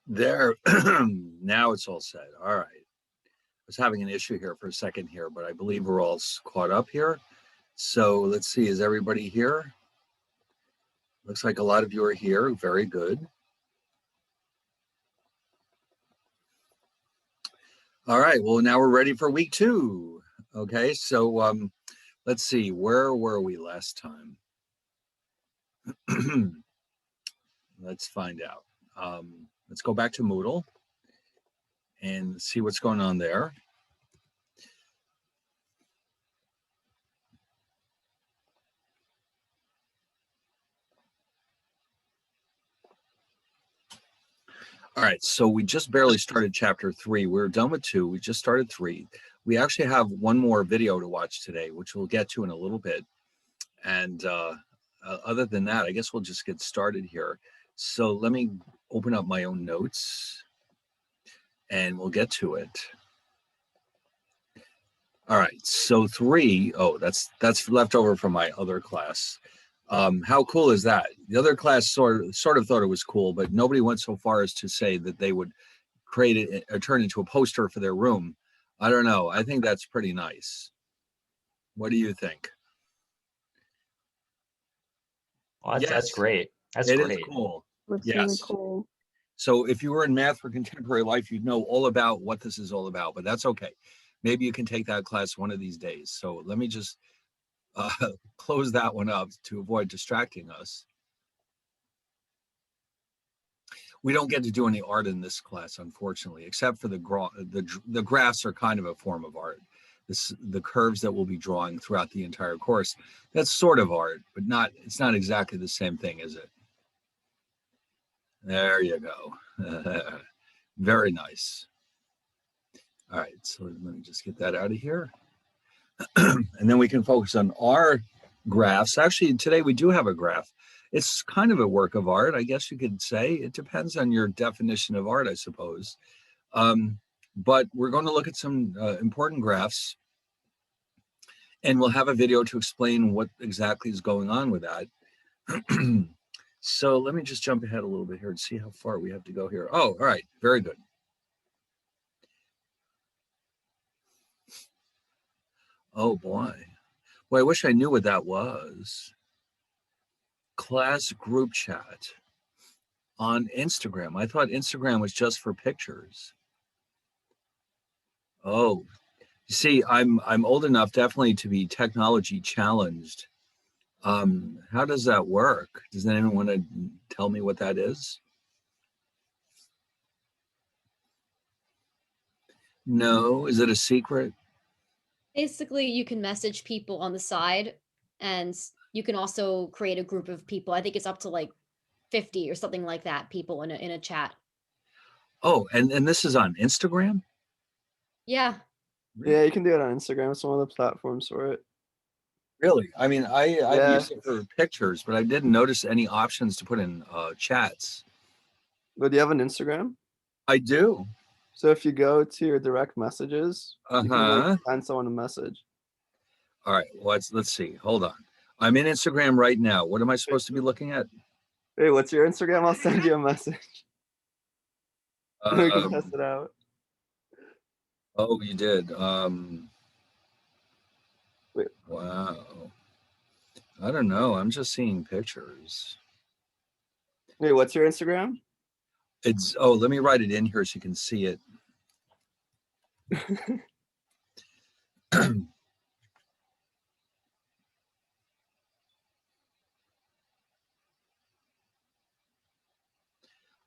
There, now it's all set. All right. I was having an issue here for a second here, but I believe we're all caught up here. So let's see, is everybody here? Looks like a lot of you are here. Very good. All right, well, now we're ready for week 2. Okay, so let's see, where were we last time? Let's find out. Let's go back to Moodle and see what's going on there. All right, so we just barely started chapter 3. We're done with 2. We just started 3. We actually have one more video to watch today, which we'll get to in a little bit. And other than that, I guess we'll just get started here. So let me open up my own notes and we'll get to it. All right, so 3, oh, that's left over from my other class. How cool is that? The other class sort of thought it was cool, but nobody went so far as to say that they would create it or turn into a poster for their room. I don't know. I think that's pretty nice. What do you think? Well, that's great. That's it great. Is cool. Looks Yes. really cool. So if you were in Math for Contemporary Life, you'd know all about what this is all about, but that's okay. Maybe you can take that class one of these days. So let me just close that one up to avoid distracting us. We don't get to do any art in this class, unfortunately, except for the graphs are kind of a form of art. The curves that we'll be drawing throughout the entire course, that's sort of art, but it's not exactly the same thing, is it? There you go. Very nice. All right, so let me just get that out of here. And then we can focus on our graphs. Actually, today we do have a graph. It's kind of a work of art, I guess you could say. It depends on your definition of art, I suppose. But we're going to look at some important graphs, and we'll have a video to explain what exactly is going on with that. So let me just jump ahead a little bit here and see how far we have to go here. Oh, all right, very good. Oh boy. Well, I wish I knew what that was. Class group chat on Instagram. I thought Instagram was just for pictures. Oh, you see, I'm old enough definitely to be technology challenged. How does that work? Does anyone want to tell me what that is? No, is it a secret? Basically, you can message people on the side, and you can also create a group of people. I think it's up to like 50 or something like that, people in a chat. Oh, and this is on Instagram? Yeah. Yeah, you can do it on Instagram. It's one of the platforms for it. Really? I mean, I've used it for pictures, but I didn't notice any options to put in chats. But do you have an Instagram? I do. So if you go to your direct messages, you can like, Uh-huh. send someone a message. All right, let's see. Hold on. I'm in Instagram right now. What am I supposed to be looking at? Hey, what's your Instagram? I'll send you a message. We can test it out. Oh, you did. Wait. Wow. I don't know. I'm just seeing pictures. Hey, what's your Instagram? It's, oh, let me write it in here so you can see it.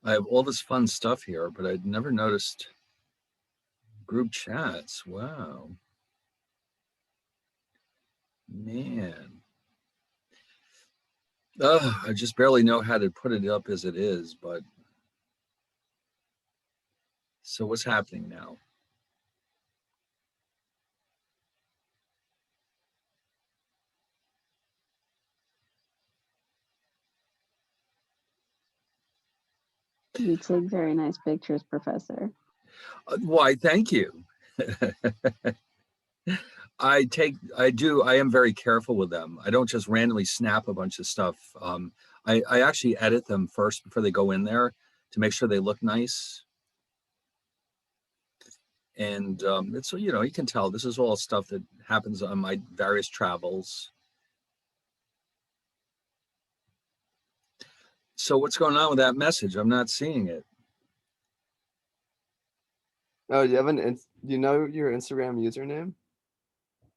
I have all this fun stuff here, but I'd never noticed group chats. Wow. Man. I just barely know how to put it up as it is, but so what's happening now? You take very nice pictures, Professor. Why, thank you. I am very careful with them. I don't just randomly snap a bunch of stuff. I actually edit them first before they go in there to make sure they look nice. And it's, you know, you can tell this is all stuff that happens on my various travels. So what's going on with that message? I'm not seeing it. Oh, do you have do you know your Instagram username?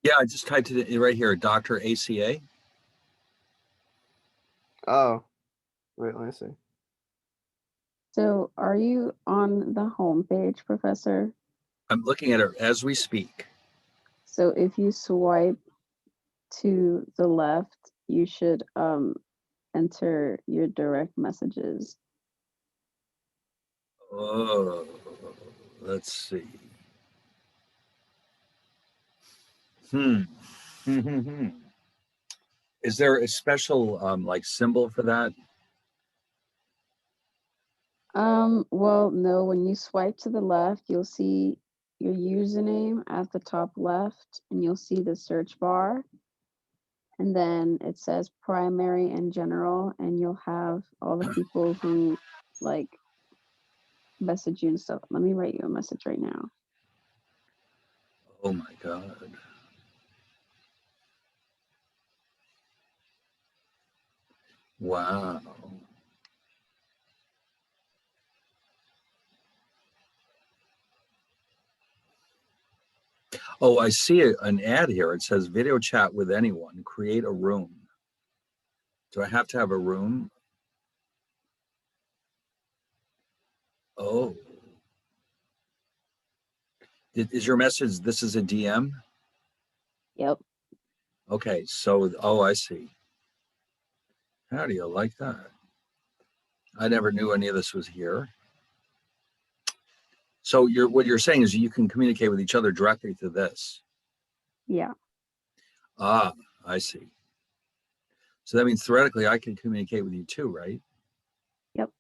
Yeah, I just typed it in right here, Dr. ACA. Oh, wait, let me see. So are you on the home page, Professor? I'm looking at it as we speak. So if you swipe to the left, you should enter your direct messages. Oh, let's see. Is there a special like symbol for that? Well, no, when you swipe to the left, you'll see your username at the top left, and you'll see the search bar. And then it says primary and general, and you'll have all the people who like message you and stuff. Let me write you a message right now. Oh my God. Wow. Oh, I see an ad here. It says video chat with anyone, create a room. Do I have to have a room? Oh. Is your message, this is a DM? Yep. Okay, so, oh, I see. How do you like that? I never knew any of this was here. So what you're saying is you can communicate with each other directly through this. Yeah. Ah, I see. So that means theoretically I can communicate with you too, right? Yep.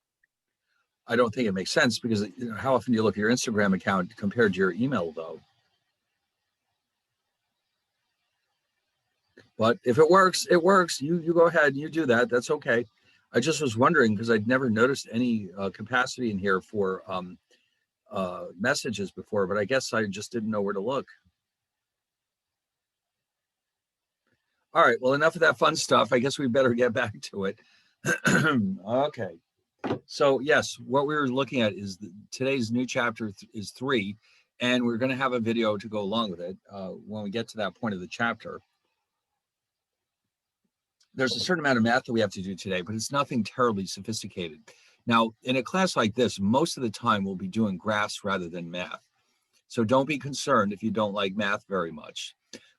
I don't think it makes sense because how often do you look at your Instagram account compared to your email though? But if it works, it works. You go ahead and you do that. That's okay. I just was wondering because I'd never noticed any capacity in here for messages before, but I guess I just didn't know where to look. All right, well, enough of that fun stuff. I guess we better get back to it. Okay. So yes, what we're looking at is today's new chapter is 3, and we're going to have a video to go along with it when we get to that point of the chapter. There's a certain amount of math that we have to do today, but it's nothing terribly sophisticated. Now, in a class like this, most of the time we'll be doing graphs rather than math. So don't be concerned if you don't like math very much.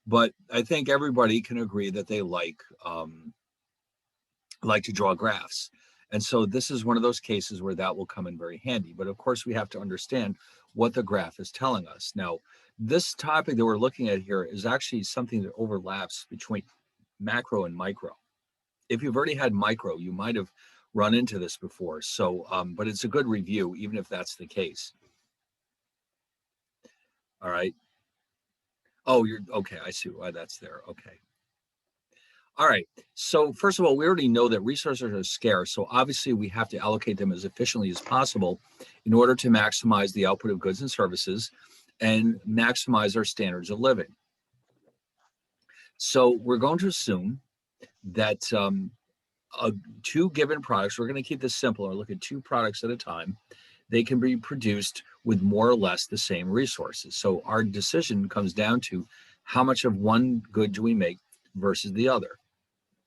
But I think everybody can agree that they like to draw graphs. And so this is one of those cases where that will come in very handy. But of course, we have to understand what the graph is telling us. Now, this topic that we're looking at here is actually something that overlaps between macro and micro. If you've already had micro, you might have run into this before. So, but it's a good review, even if that's the case. All right. Oh, you're okay. I see why that's there. Okay. All right. So first of all, we already know that resources are scarce. So obviously we have to allocate them as efficiently as possible in order to maximize the output of goods and services and maximize our standards of living. So we're going to assume that two given products, we're going to keep this simple or look at 2 products at a time. They can be produced with more or less the same resources. So our decision comes down to how much of one good do we make versus the other.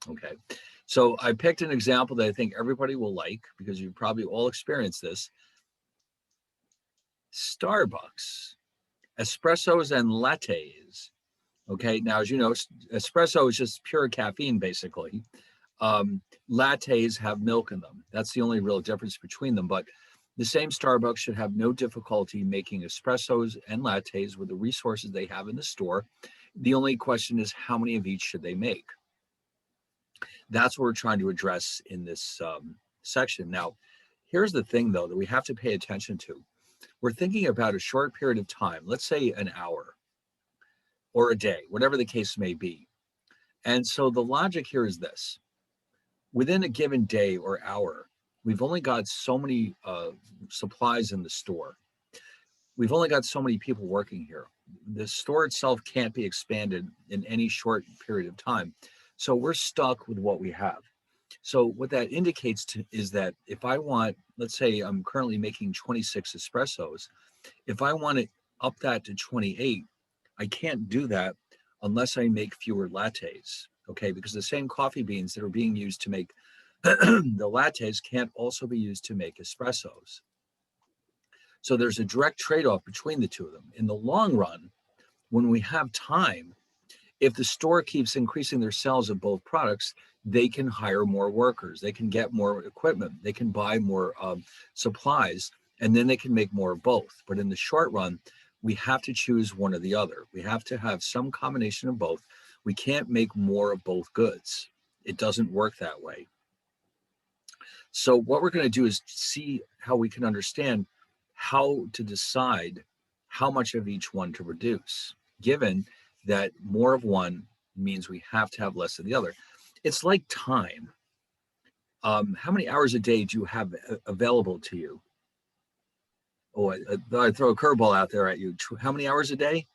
Okay, so I picked an example that I think everybody will like because you've probably all experienced this. Starbucks, espressos and lattes. Okay, now as you know, espresso is just pure caffeine basically. Lattes have milk in them. That's the only real difference between them. But the same Starbucks should have no difficulty making espressos and lattes with the resources they have in the store. The only question is how many of each should they make? That's what we're trying to address in this section. Now, here's the thing, though, that we have to pay attention to. We're thinking about a short period of time, let's say an hour or a day, whatever the case may be. And so the logic here is this. Within a given day or hour, we've only got so many supplies in the store. We've only got so many people working here. The store itself can't be expanded in any short period of time. So we're stuck with what we have. So what that indicates is that if I want, let's say I'm currently making 26 espressos, if I want to up that to 28, I can't do that unless I make fewer lattes, okay? Because the same coffee beans that are being used to make the lattes can't also be used to make espressos. So there's a direct trade-off between the two of them. In the long run, when we have time, if the store keeps increasing their sales of both products, they can hire more workers, they can get more equipment, they can buy more supplies, and then they can make more of both. But in the short run, we have to choose one or the other. We have to have some combination of both. We can't make more of both goods. It doesn't work that way. So what we're going to do is see how we can understand how to decide how much of each one to produce, given that more of one means we have to have less of the other. It's like time. How many hours a day do you have available to you? Oh, I throw a curveball out there at you. How many hours a day?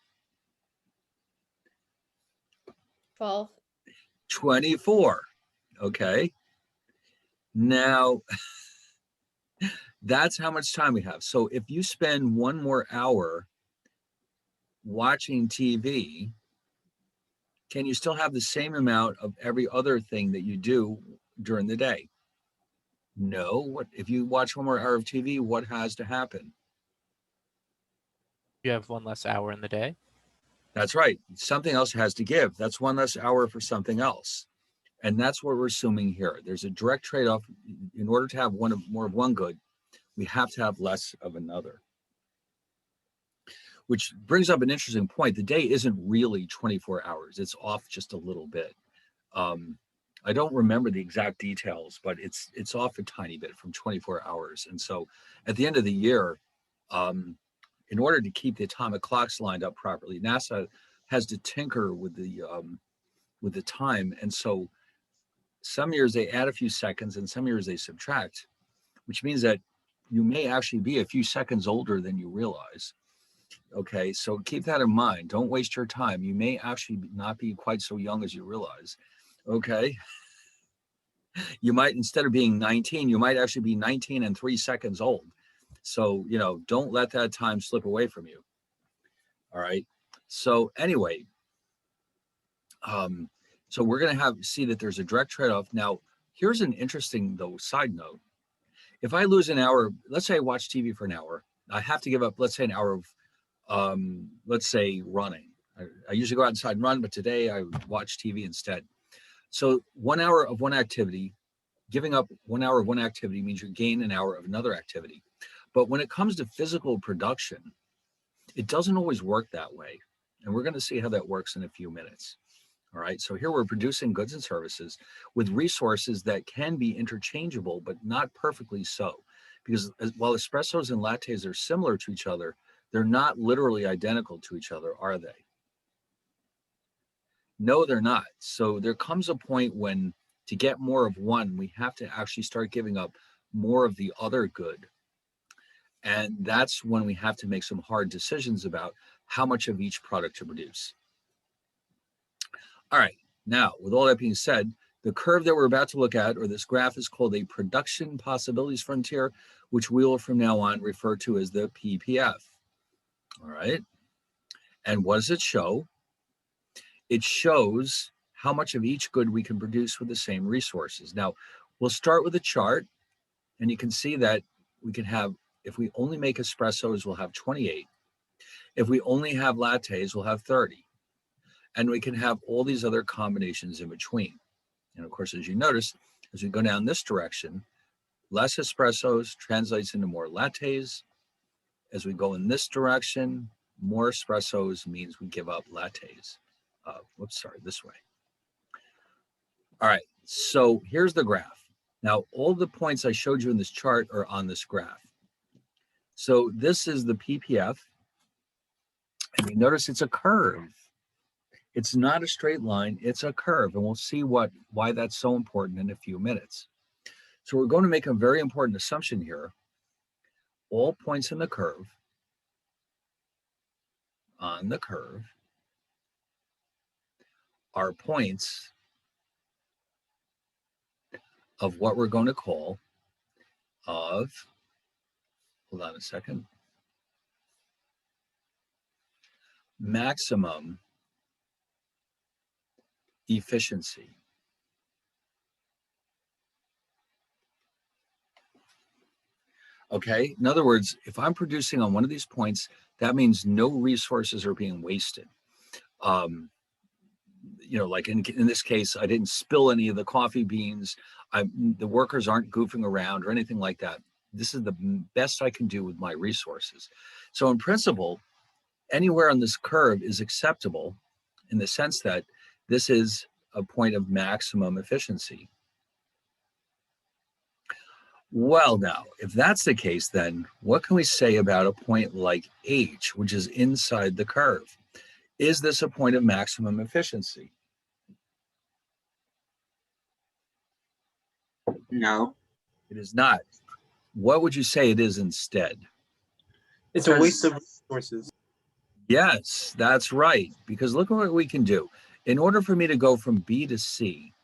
12. 24. Okay. Now, that's how much time we have. So if you spend one more hour watching TV, can you still have the same amount of every other thing that you do during the day? No. What if you watch one more hour of TV, what has to happen? You have one less hour in the day. That's right. Something else has to give. That's one less hour for something else. And that's what we're assuming here. There's a direct trade-off. In order to have more of one good, we have to have less of another. Which brings up an interesting point. The day isn't really 24 hours. It's off just a little bit. I don't remember the exact details, but it's off a tiny bit from 24 hours. And so at the end of the year, in order to keep the atomic clocks lined up properly, NASA has to tinker with the time. And so some years they add a few seconds and some years they subtract, which means that you may actually be a few seconds older than you realize. Okay, so keep that in mind. Don't waste your time. You may actually not be quite so young as you realize. Okay. You might, instead of being 19, you might actually be 19 and 3 seconds old. So, don't let that time slip away from you. All right. So anyway, so we're going to see that there's a direct trade-off. Now, here's an interesting, though, side note. If I lose an hour, let's say I watch TV for an hour, I have to give up, let's say, an hour of, let's say, running. I usually go outside and run, but today I watch TV instead. So 1 hour of one activity, giving up 1 hour of one activity means you gain an hour of another activity. But when it comes to physical production, it doesn't always work that way. And we're going to see how that works in a few minutes. All right, so here we're producing goods and services with resources that can be interchangeable, but not perfectly so. Because while espressos and lattes are similar to each other, they're not literally identical to each other, are they? No, they're not. So there comes a point when to get more of one, we have to actually start giving up more of the other good. And that's when we have to make some hard decisions about how much of each product to produce. All right, now with all that being said, the curve that we're about to look at, or this graph, is called a production possibilities frontier, which we will from now on refer to as the PPF. All right, and what does it show? It shows how much of each good we can produce with the same resources. Now, we'll start with a chart, and you can see that we can have, if we only make espressos, we'll have 28. If we only have lattes, we'll have 30. And we can have all these other combinations in between. And of course, as you notice, as we go down this direction, less espressos translates into more lattes. As we go in this direction, more espressos means we give up lattes. This way. All right, so here's the graph. Now, all the points I showed you in this chart are on this graph. So this is the PPF, and you notice it's a curve. It's not a straight line, it's a curve, and we'll see why that's so important in a few minutes. So we're going to make a very important assumption here. All points in the curve, on the curve, are points of what we're going to call of, hold on a second, maximum efficiency. Okay, in other words, if I'm producing on one of these points, that means no resources are being wasted. Like in this case, I didn't spill any of the coffee beans. The workers aren't goofing around or anything like that. This is the best I can do with my resources. So in principle, anywhere on this curve is acceptable in the sense that this is a point of maximum efficiency. Well, now, if that's the case, then what can we say about a point like H, which is inside the curve? Is this a point of maximum efficiency? No. It is not. What would you say it is instead? It's a waste of resources. Yes, that's right. Because look at what we can do. In order for me to go from B to C,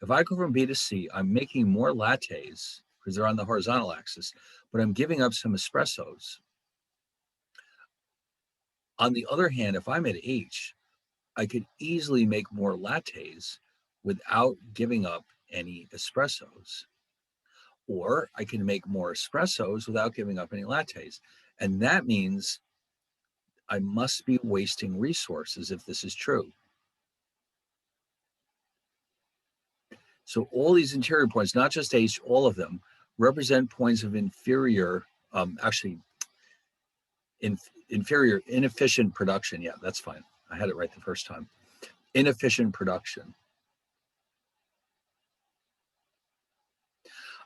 if I go from B to C, I'm making more lattes because they're on the horizontal axis, but I'm giving up some espressos. On the other hand, if I'm at H, I could easily make more lattes without giving up any espressos. Or I can make more espressos without giving up any lattes. And that means I must be wasting resources if this is true. So all these interior points, not just H, all of them, represent points of inefficient production. Yeah, that's fine. I had it right the first time. Inefficient production.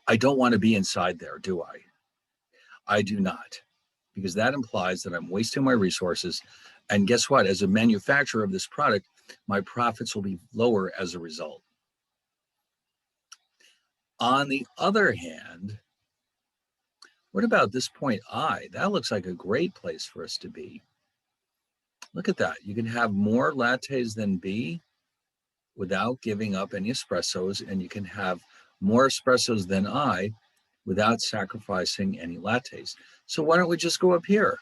I don't want to be inside there, do I? I do not, because that implies that I'm wasting my resources. And guess what? As a manufacturer of this product, my profits will be lower as a result. On the other hand, what about this point I? That looks like a great place for us to be. Look at that. You can have more lattes than B without giving up any espressos, and you can have more espressos than I without sacrificing any lattes. So why don't we just go up here?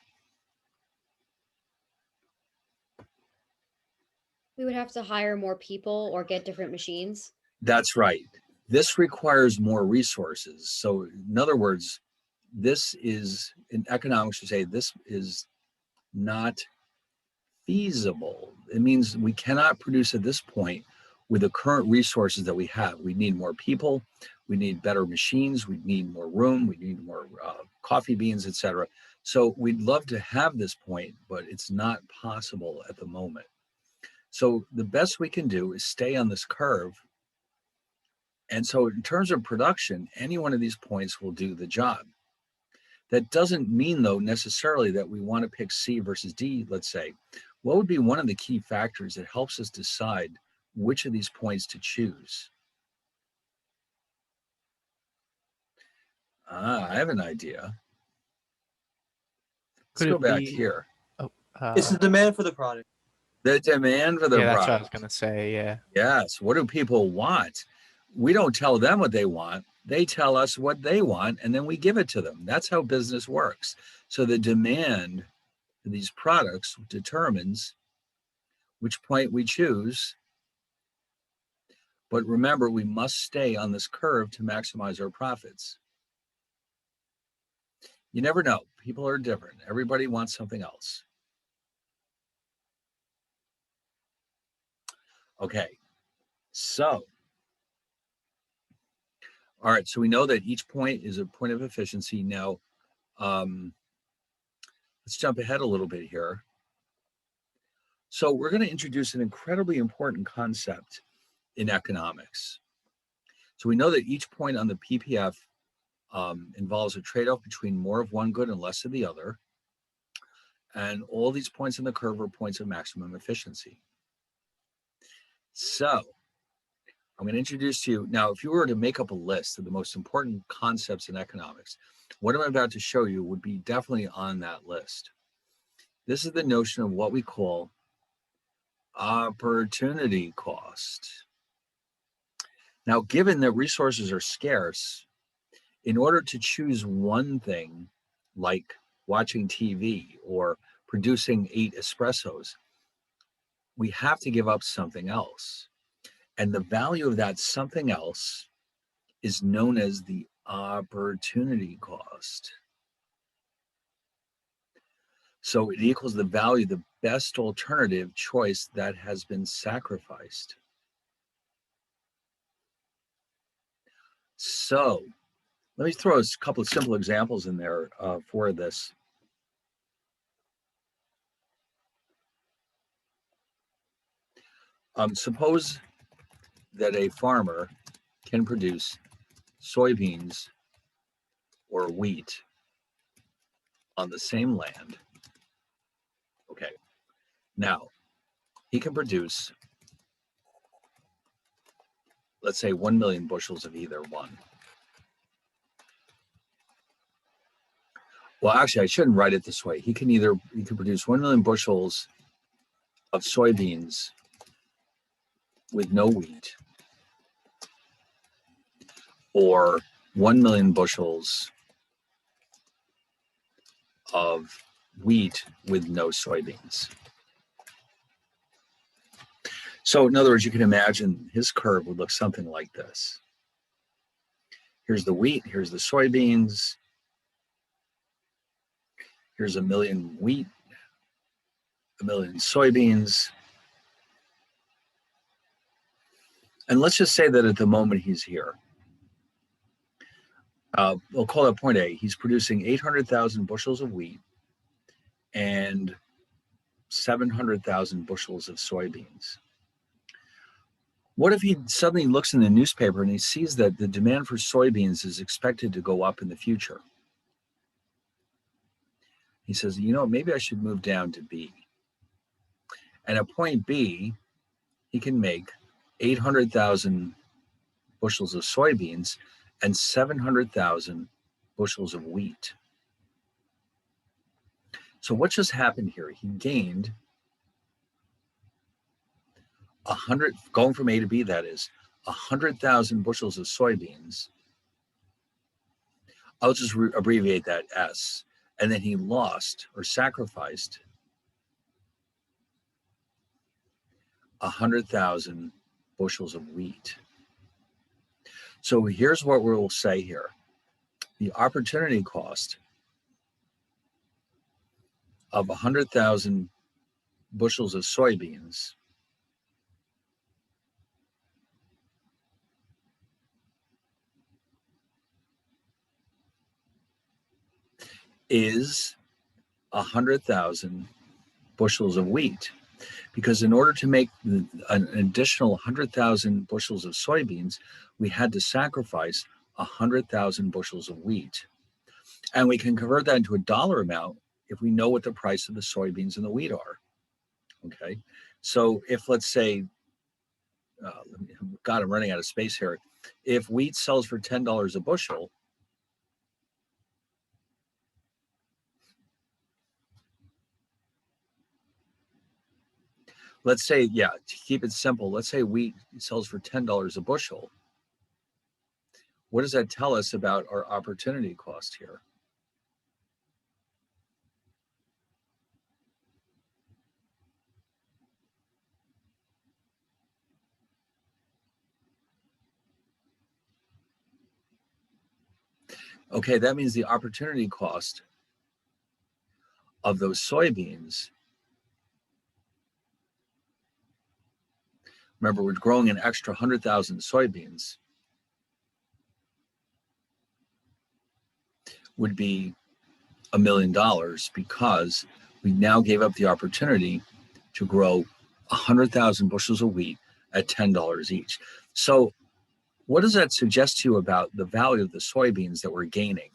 We would have to hire more people or get different machines. That's right. This requires more resources. So in other words, this is, in economics, we say this is not feasible. It means we cannot produce at this point with the current resources that we have. We need more people, we need better machines, we need more room, we need more coffee beans, etc. So we'd love to have this point, but it's not possible at the moment. So the best we can do is stay on this curve. And so in terms of production, any one of these points will do the job. That doesn't mean, though, necessarily that we want to pick C versus D, let's say. What would be one of the key factors that helps us decide which of these points to choose? I have an idea. Let's go back here. It's the demand for the product. The demand for the Yeah, that's product. what I was gonna say. Yeah. Yes. What do people want? We don't tell them what they want. They tell us what they want, and then we give it to them. That's how business works. So the demand for these products determines which point we choose. But remember, we must stay on this curve to maximize our profits. You never know. People are different. Everybody wants something else. Okay. So, all right. So we know that each point is a point of efficiency. Now, let's jump ahead a little bit here. So we're going to introduce an incredibly important concept in economics. So we know that each point on the PPF involves a trade-off between more of one good and less of the other. And all these points in the curve are points of maximum efficiency. So I'm going to introduce to you now, if you were to make up a list of the most important concepts in economics, what I'm about to show you would be definitely on that list. This is the notion of what we call opportunity cost. Now, given that resources are scarce, in order to choose one thing, like watching TV or producing 8 espressos, we have to give up something else. And the value of that something else is known as the opportunity cost. So it equals the value, the best alternative choice that has been sacrificed. So let me throw a couple of simple examples in there for this. Suppose that a farmer can produce soybeans or wheat on the same land. Okay, now he can produce, let's say, 1 million bushels of either one. Well, actually, I shouldn't write it this way. He can produce 1 million bushels of soybeans with no wheat, or 1 million bushels of wheat with no soybeans. So in other words, you can imagine his curve would look something like this. Here's the wheat, here's the soybeans. Here's 1 million wheat, 1 million soybeans. And let's just say that at the moment he's here, we'll call that point A. He's producing 800,000 bushels of wheat and 700,000 bushels of soybeans. What if he suddenly looks in the newspaper and he sees that the demand for soybeans is expected to go up in the future? He says, you know, maybe I should move down to B. And at point B, he can make 800,000 bushels of soybeans and 700,000 bushels of wheat. So what just happened here? He gained 100, going from A to B, that is, 100,000 bushels of soybeans. I'll just abbreviate that S. And then he lost or sacrificed 100,000 bushels of wheat. So here's what we'll say here. The opportunity cost of 100,000 bushels of soybeans is 100,000 bushels of wheat. Because in order to make an additional 100,000 bushels of soybeans, we had to sacrifice 100,000 bushels of wheat. And we can convert that into a dollar amount if we know what the price of the soybeans and the wheat are. Okay, so if, let's say, God, I'm running out of space here. If wheat sells for $10 a bushel, let's say, yeah, to keep it simple, let's say wheat sells for $10 a bushel. What does that tell us about our opportunity cost here? Okay, that means the opportunity cost of those soybeans, remember, we're growing an extra 100,000 soybeans, would be $1 million, because we now gave up the opportunity to grow 100,000 bushels of wheat at $10 each. So what does that suggest to you about the value of the soybeans that we're gaining?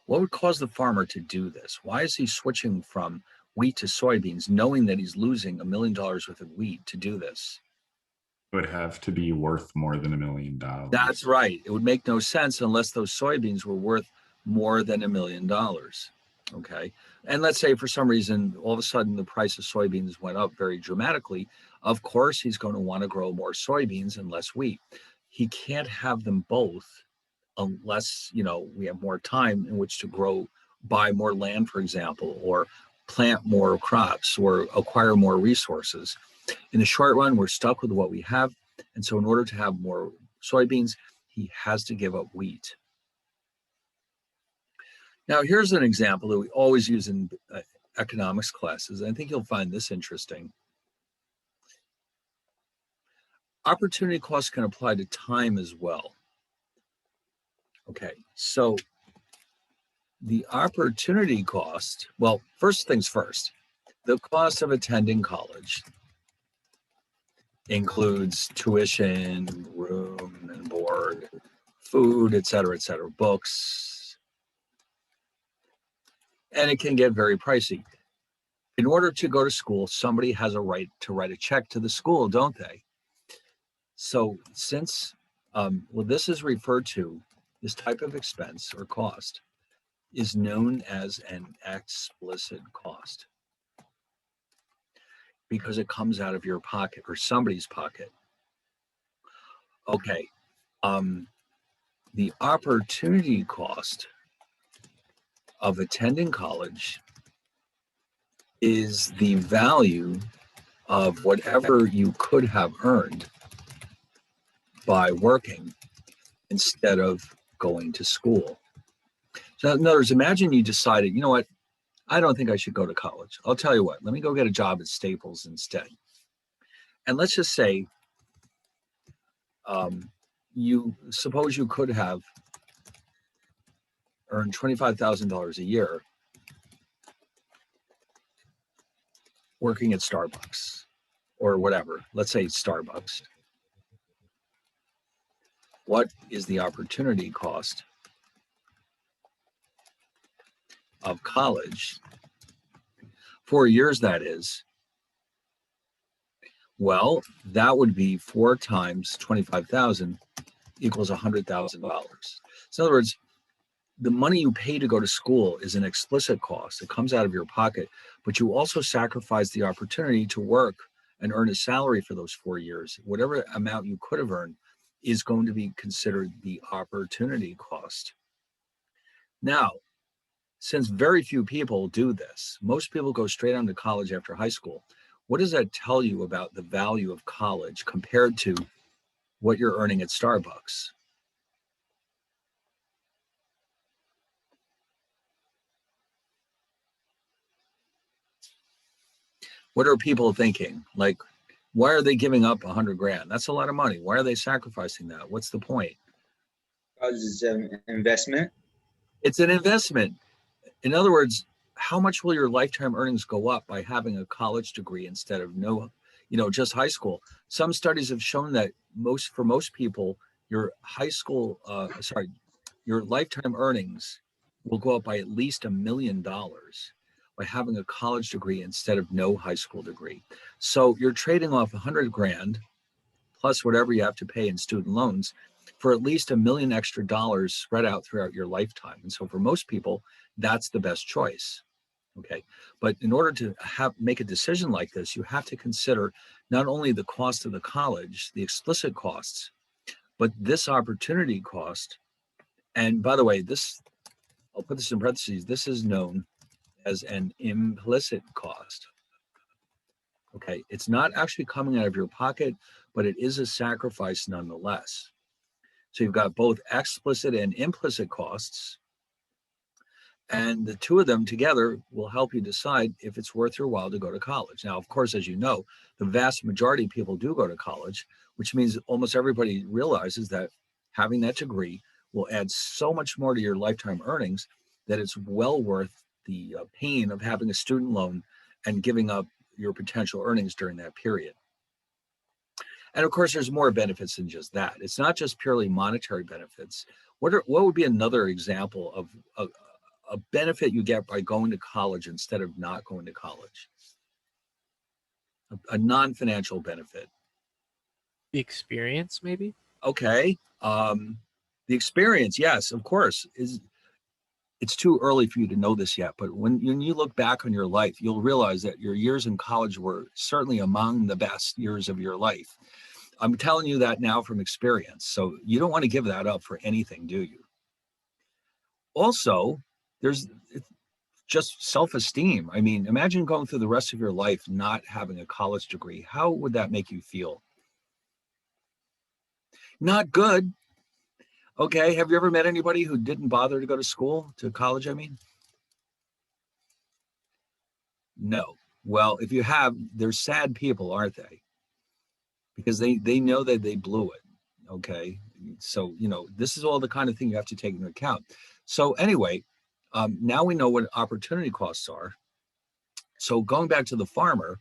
What would cause the farmer to do this? Why is he switching from wheat to soybeans, knowing that he's losing $1 million worth of wheat to do this? It would have to be worth more than $1 million. That's right. It would make no sense unless those soybeans were worth more than $1 million. Okay. And let's say for some reason, all of a sudden the price of soybeans went up very dramatically. Of course, he's going to want to grow more soybeans and less wheat. He can't have them both unless, we have more time in which to buy more land, for example, or plant more crops or acquire more resources. In the short run, we're stuck with what we have. And so in order to have more soybeans, he has to give up wheat. Now, here's an example that we always use in economics classes. I think you'll find this interesting. Opportunity costs can apply to time as well. Okay, so the opportunity cost, well, first things first, the cost of attending college includes tuition, room and board, food, et cetera, books, and it can get very pricey. In order to go to school, somebody has a right to write a check to the school, don't they? So since, this is referred to, this type of expense or cost is known as an explicit cost because it comes out of your pocket or somebody's pocket. Okay, the opportunity cost of attending college is the value of whatever you could have earned by working instead of going to school. So in other words, imagine you decided, you know what, I don't think I should go to college. I'll tell you what, let me go get a job at Staples instead. And let's just say, suppose you could have earned $25,000 a year working at Starbucks or whatever, let's say Starbucks. What is the opportunity cost of college? 4 years, that is. Well, that would be 4 times 25,000 equals $100,000. So in other words, the money you pay to go to school is an explicit cost. It comes out of your pocket, but you also sacrifice the opportunity to work and earn a salary for those 4 years. Whatever amount you could have earned is going to be considered the opportunity cost. Now, since very few people do this, most people go straight on to college after high school. What does that tell you about the value of college compared to what you're earning at Starbucks? What are people thinking? Like, why are they giving up 100 grand? That's a lot of money. Why are they sacrificing that? What's the point? It's an investment. It's an investment. In other words, how much will your lifetime earnings go up by having a college degree instead of just high school? Some studies have shown that for most people, your your lifetime earnings will go up by at least $1 million by having a college degree instead of no high school degree. So you're trading off 100 grand plus whatever you have to pay in student loans for at least $1 million extra spread out throughout your lifetime. And so for most people, that's the best choice. Okay. But in order to make a decision like this, you have to consider not only the cost of the college, the explicit costs, but this opportunity cost. And by the way, I'll put this in parentheses, this is known as an implicit cost. Okay, it's not actually coming out of your pocket, but it is a sacrifice nonetheless. So you've got both explicit and implicit costs, and the two of them together will help you decide if it's worth your while to go to college. Now, of course, as you know, the vast majority of people do go to college, which means almost everybody realizes that having that degree will add so much more to your lifetime earnings that it's well worth the pain of having a student loan and giving up your potential earnings during that period. And of course, there's more benefits than just that. It's not just purely monetary benefits. What would be another example a benefit you get by going to college instead of not going to college? A non-financial benefit. The experience, maybe? Okay. The experience, yes, of course. It's too early for you to know this yet, but when you look back on your life, you'll realize that your years in college were certainly among the best years of your life. I'm telling you that now from experience. So you don't want to give that up for anything, do you? Also, there's just self-esteem. I mean, imagine going through the rest of your life not having a college degree. How would that make you feel? Not good. Okay, have you ever met anybody who didn't bother to go to school, to college, I mean? No. Well, if you have, they're sad people, aren't they? Because they know that they blew it, okay? So, this is all the kind of thing you have to take into account. So anyway, now we know what opportunity costs are. So going back to the farmer,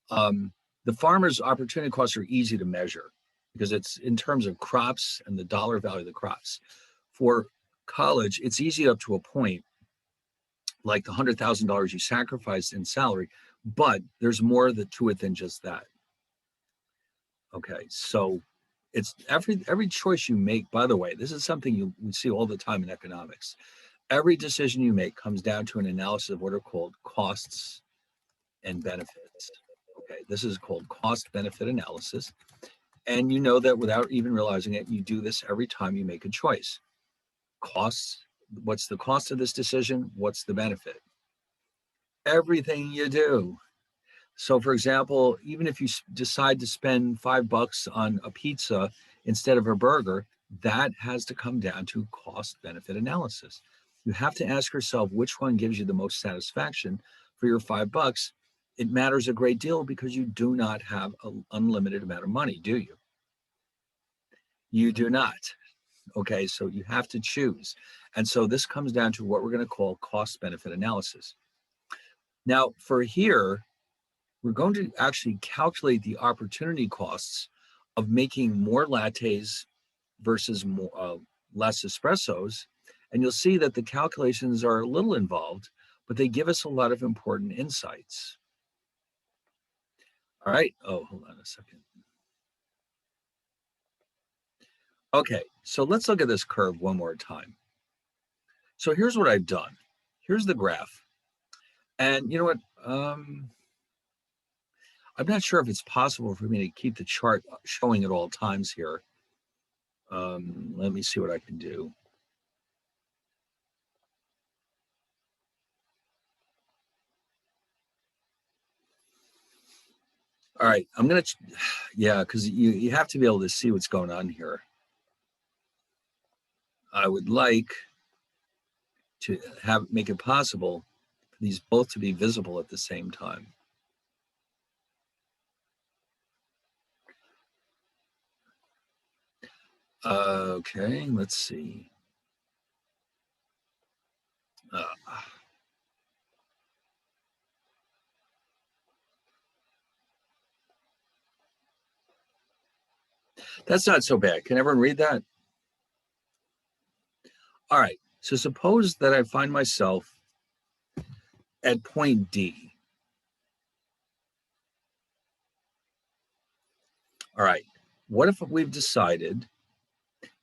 the farmer's opportunity costs are easy to measure because it's in terms of crops and the dollar value of the crops. For college, it's easy up to a point, like the $100,000 you sacrificed in salary, but there's more to it than just that. Okay, so it's every choice you make, by the way, this is something you see all the time in economics. Every decision you make comes down to an analysis of what are called costs and benefits. Okay, this is called cost-benefit analysis. And you know that without even realizing it, you do this every time you make a choice. Costs, what's the cost of this decision? What's the benefit? Everything you do. So for example, even if you decide to spend $5 on a pizza instead of a burger, that has to come down to cost-benefit analysis. You have to ask yourself which one gives you the most satisfaction for your $5. It matters a great deal because you do not have an unlimited amount of money, do you? You do not. Okay, so you have to choose. And so this comes down to what we're going to call cost-benefit analysis. Now, for here, we're going to actually calculate the opportunity costs of making more lattes versus less espressos. And you'll see that the calculations are a little involved, but they give us a lot of important insights. All right. Oh, hold on a second. Okay, so let's look at this curve one more time. So here's what I've done. Here's the graph. And you know what? I'm not sure if it's possible for me to keep the chart showing at all times here. Let me see what I can do. All right, I'm gonna, yeah, because you have to be able to see what's going on here. I would like to make it possible for these both to be visible at the same time. Okay, let's see. That's not so bad. Can everyone read that? All right, so suppose that I find myself at point D. All right, what if we've decided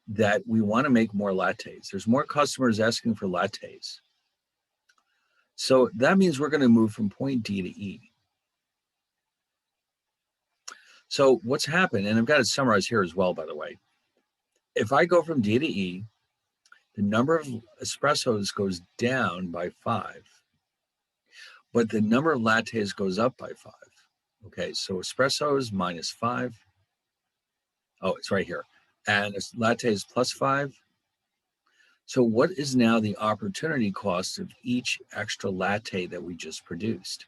that we want to make more lattes? There's more customers asking for lattes. So that means we're going to move from point D to E. So what's happened, and I've got it summarized here as well, by the way. If I go from D to E, the number of espressos goes down by 5, but the number of lattes goes up by 5. Okay, so espressos minus 5. Oh, it's right here. And lattes plus 5. So what is now the opportunity cost of each extra latte that we just produced?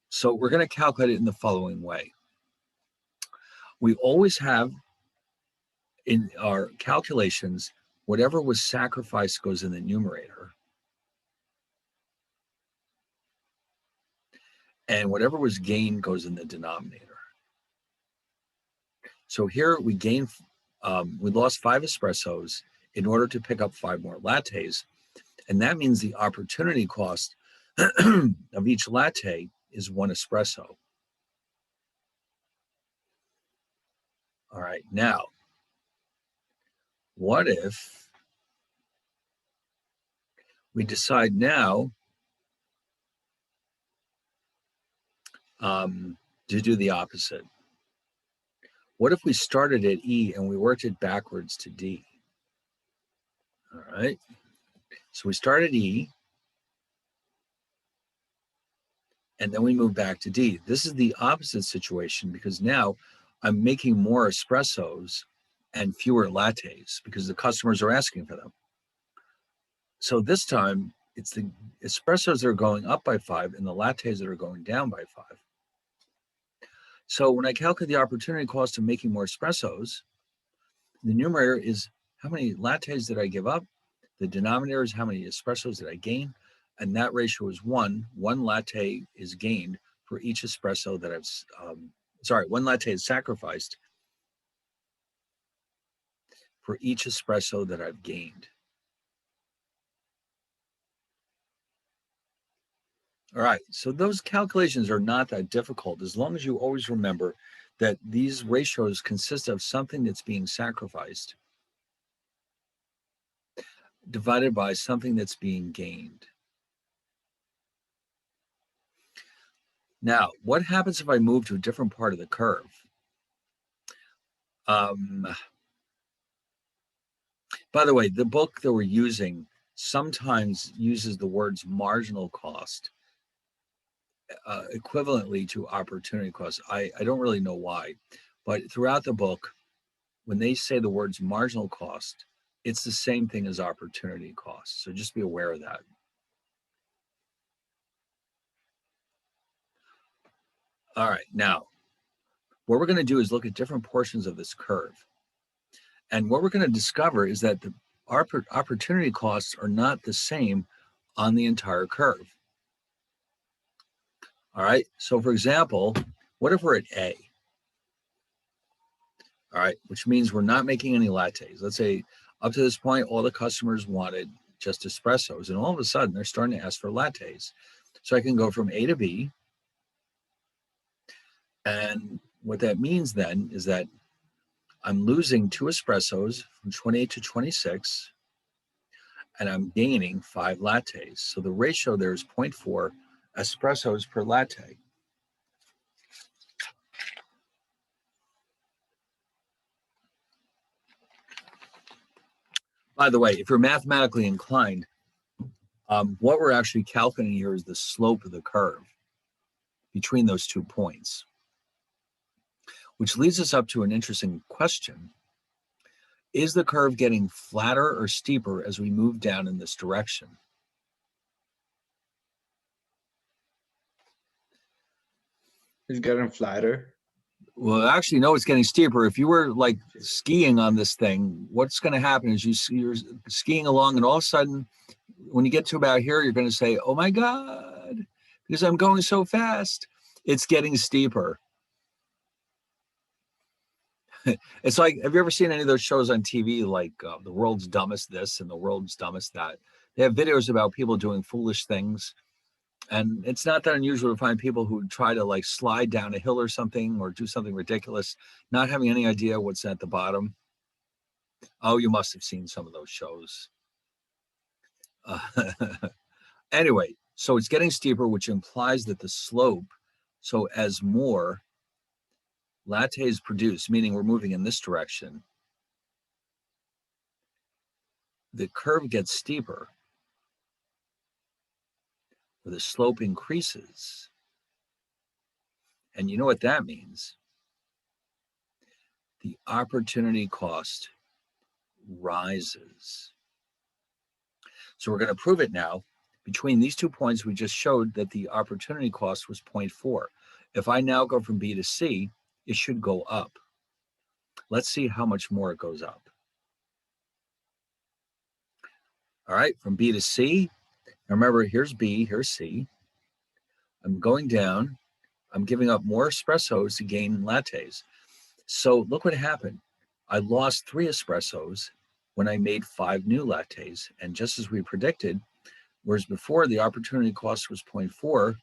So we're going to calculate it in the following way. We always have in our calculations, whatever was sacrificed goes in the numerator. And whatever was gained goes in the denominator. So here we lost 5 espressos in order to pick up 5 more lattes. And that means the opportunity cost of each latte is 1 espresso. All right, now, what if we decide now to do the opposite? What if we started at E and we worked it backwards to D? All right, so we start at E, and then we move back to D. This is the opposite situation because now I'm making more espressos and fewer lattes because the customers are asking for them. So this time it's the espressos that are going up by 5 and the lattes that are going down by 5. So when I calculate the opportunity cost of making more espressos, the numerator is how many lattes did I give up? The denominator is how many espressos did I gain? And that ratio is 1. 1 latte is gained for each espresso that I've, 1 latte is sacrificed for each espresso that I've gained. All right, so those calculations are not that difficult as long as you always remember that these ratios consist of something that's being sacrificed divided by something that's being gained. Now, what happens if I move to a different part of the curve? By the way, the book that we're using sometimes uses the words marginal cost equivalently to opportunity cost. I don't really know why, but throughout the book, when they say the words marginal cost, it's the same thing as opportunity cost. So just be aware of that. All right, now, what we're going to do is look at different portions of this curve. And what we're going to discover is that the opportunity costs are not the same on the entire curve. All right, so for example, what if we're at A? All right, which means we're not making any lattes. Let's say up to this point, all the customers wanted just espressos, and all of a sudden they're starting to ask for lattes. So I can go from A to B. And what that means then is that I'm losing 2 espressos from 28 to 26, and I'm gaining 5 lattes. So the ratio there is 0.4 espressos per latte. By the way, if you're mathematically inclined, what we're actually calculating here is the slope of the curve between those 2 points, which leads us up to an interesting question. Is the curve getting flatter or steeper as we move down in this direction? It's getting flatter. Well, actually, no, it's getting steeper. If you were like skiing on this thing, what's going to happen is you're skiing along, and all of a sudden, when you get to about here, you're going to say, oh my God, because I'm going so fast. It's getting steeper. It's like, have you ever seen any of those shows on TV, like The World's Dumbest This and The World's Dumbest That? They have videos about people doing foolish things. And it's not that unusual to find people who try to like slide down a hill or something or do something ridiculous, not having any idea what's at the bottom. Oh, you must have seen some of those shows. Anyway, so it's getting steeper, which implies that the slope, so as more lattes produced, meaning we're moving in this direction, the curve gets steeper, where the slope increases. And you know what that means? The opportunity cost rises. So we're going to prove it now. Between these 2 points, we just showed that the opportunity cost was 0.4. If I now go from B to C, it should go up. Let's see how much more it goes up. All right, from B to C. Now remember, here's B, here's C. I'm going down. I'm giving up more espressos to gain lattes. So look what happened. I lost 3 espressos when I made 5 new lattes. And just as we predicted, Whereas before the opportunity cost was 0.4,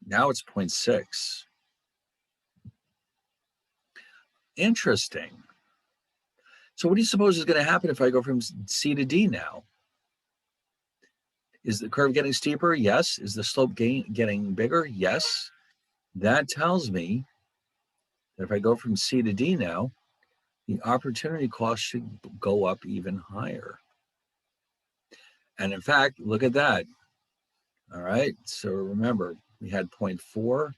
now it's 0.6. Interesting. So what do you suppose is going to happen if I go from C to D now? Is the curve getting steeper? Yes. Is the slope getting bigger? Yes. That tells me that if I go from C to D now, the opportunity cost should go up even higher. And in fact, look at that. All right. So remember, we had 0.4,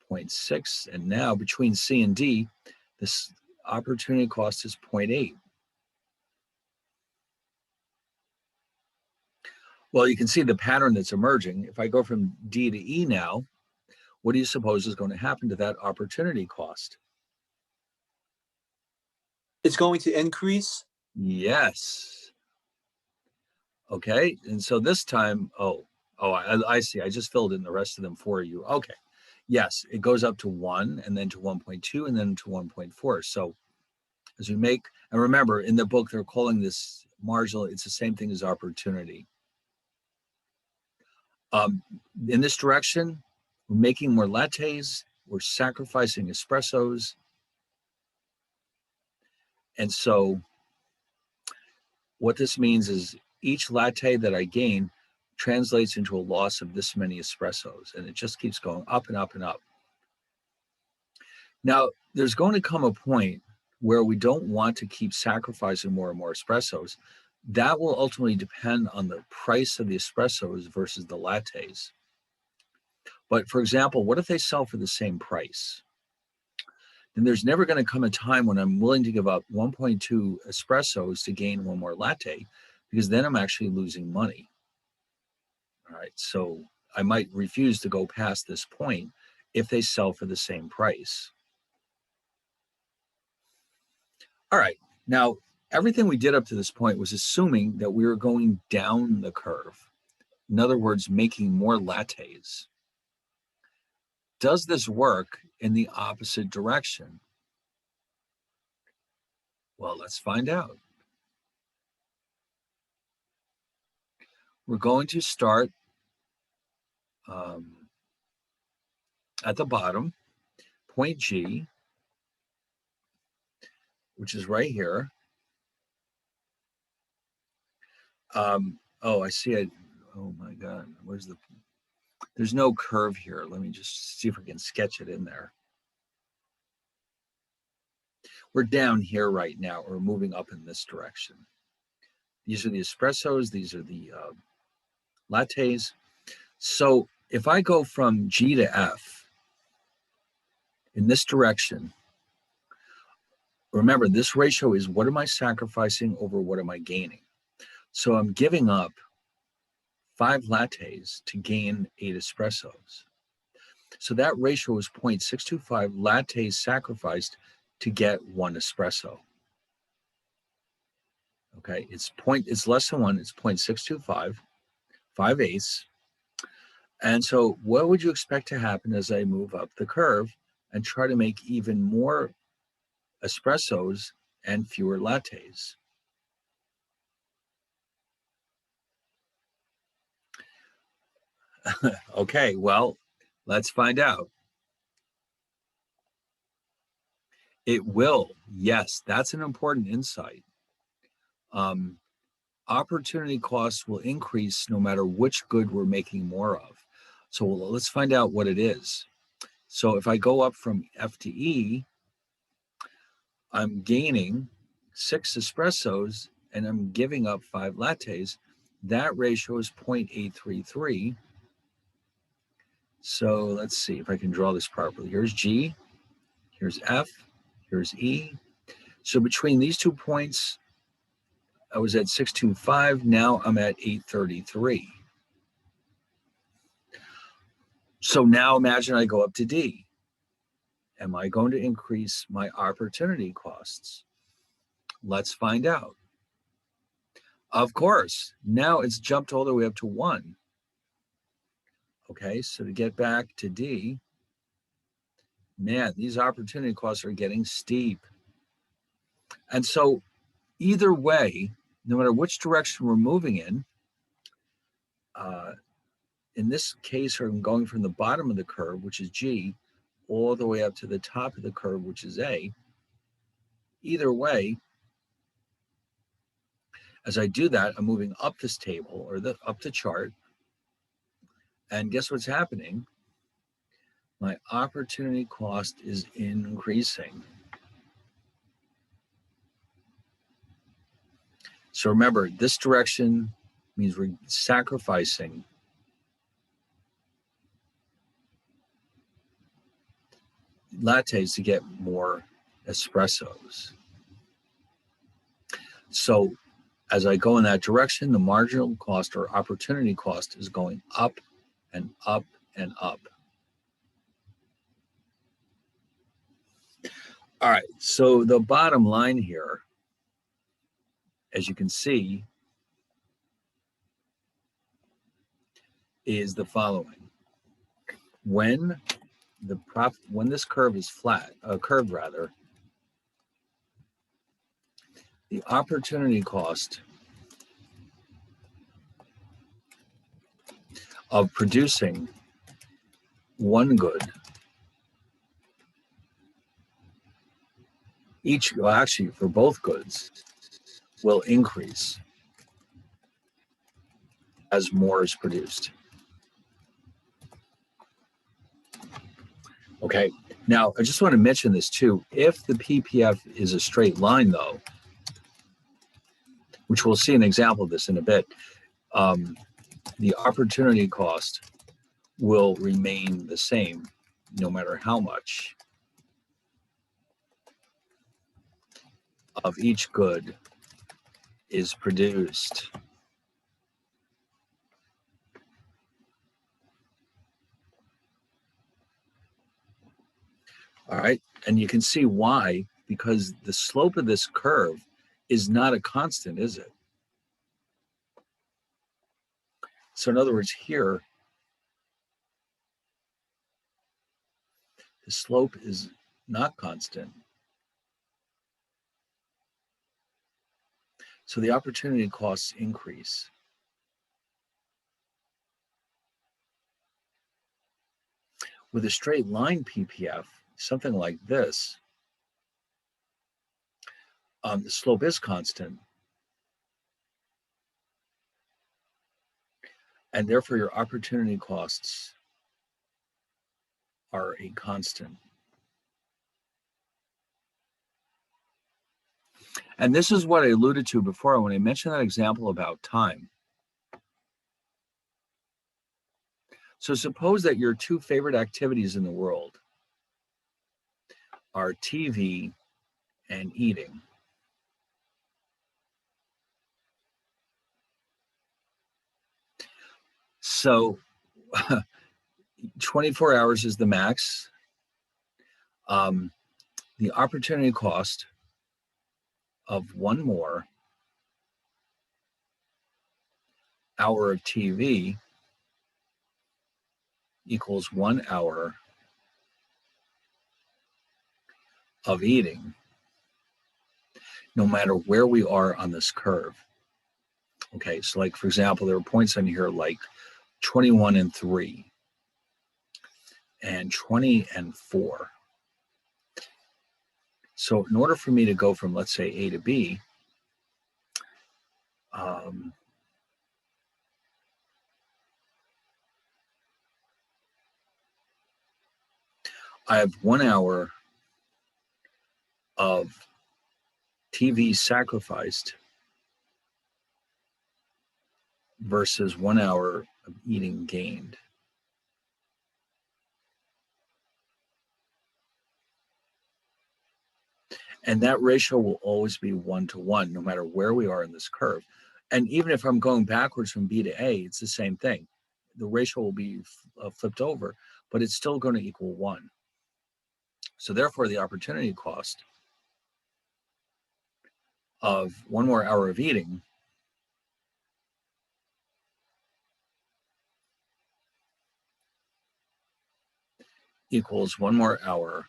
0.6, and now between C and D, this opportunity cost is 0.8. Well, you can see the pattern that's emerging. If I go from D to E now, what do you suppose is going to happen to that opportunity cost? It's going to increase. Yes. Okay. And so this time, I see. I just filled in the rest of them for you. Okay. Yes, it goes up to 1 and then to 1.2 and then to 1.4. So as we make, and remember in the book, they're calling this marginal. It's the same thing as opportunity. In this direction, we're making more lattes, we're sacrificing espressos. And so what this means is each latte that I gain translates into a loss of this many espressos, and it just keeps going up and up and up. Now, there's going to come a point where we don't want to keep sacrificing more and more espressos. That will ultimately depend on the price of the espressos versus the lattes. But for example, what if they sell for the same price? Then there's never going to come a time when I'm willing to give up 1.2 espressos to gain one more latte, because then I'm actually losing money. All right, so I might refuse to go past this point if they sell for the same price. All right, now everything we did up to this point was assuming that we were going down the curve. In other words, making more lattes. Does this work in the opposite direction? Well, let's find out. We're going to start at the bottom, point G, which is right here. I see it. Oh my God, there's no curve here. Let me just see if I can sketch it in there. We're down here right now. We're moving up in this direction. These are the espressos. These are the lattes. So if I go from G to F in this direction, remember this ratio is what am I sacrificing over what am I gaining? So I'm giving up 5 lattes to gain 8 espressos. So that ratio is 0.625 lattes sacrificed to get 1 espresso. Okay, it's less than 1, it's 0.625, 5/8. And so what would you expect to happen as I move up the curve and try to make even more espressos and fewer lattes? Okay, well, let's find out. It will. Yes, that's an important insight. Opportunity costs will increase no matter which good we're making more of. So let's find out what it is. So if I go up from F to E, I'm gaining 6 espressos and I'm giving up 5 lattes. That ratio is 0.833. So let's see if I can draw this properly. Here's G, here's F, here's E. So between these 2 points, I was at 625. Now I'm at 833. So now imagine I go up to D. Am I going to increase my opportunity costs? Let's find out. Of course, now it's jumped all the way up to 1. Okay, so to get back to D, man, these opportunity costs are getting steep. And so either way, no matter which direction we're moving in, in this case, I'm going from the bottom of the curve, which is G, all the way up to the top of the curve, which is A. Either way, as I do that, I'm moving up this table or up the chart. And guess what's happening? My opportunity cost is increasing. So remember, this direction means we're sacrificing lattes to get more espressos. So as I go in that direction, the marginal cost or opportunity cost is going up and up and up. All right, so the bottom line here, as you can see, is the following. When this curve is flat, curved rather, the opportunity cost of producing one good, actually for both goods, will increase as more is produced. Okay, now I just want to mention this too. If the PPF is a straight line though, which we'll see an example of this in a bit, the opportunity cost will remain the same no matter how much of each good is produced. All right, and you can see why, because the slope of this curve is not a constant, is it? So in other words, here, the slope is not constant. So the opportunity costs increase. With a straight line PPF, something like this, the slope is constant. And therefore your opportunity costs are a constant. And this is what I alluded to before when I mentioned that example about time. So suppose that your two favorite activities in the world are TV and eating. So 24 hours is the max. The opportunity cost of one more hour of TV equals 1 hour of eating, no matter where we are on this curve. Okay, so like, for example, there are points on here like 21 and 3 and 20 and 4. So in order for me to go from, let's say, A to B, I have 1 hour of TV sacrificed versus 1 hour of eating gained. And that ratio will always be 1 to 1, no matter where we are in this curve. And even if I'm going backwards from B to A, it's the same thing. The ratio will be flipped over, but it's still going to equal 1. So therefore, the opportunity cost of 1 more hour of eating equals 1 more hour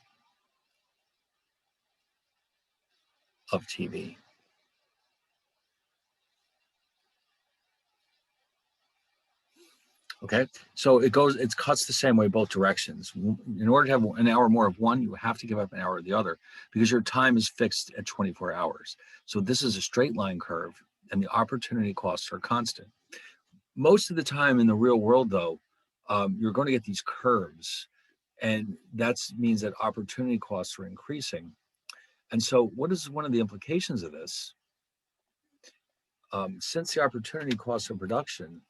of TV. Okay, so it cuts the same way both directions. In order to have an hour more of one, you have to give up an hour of the other because your time is fixed at 24 hours. So this is a straight line curve and the opportunity costs are constant. Most of the time in the real world though, you're going to get these curves and that means that opportunity costs are increasing. And so what is one of the implications of this? Since the opportunity costs of production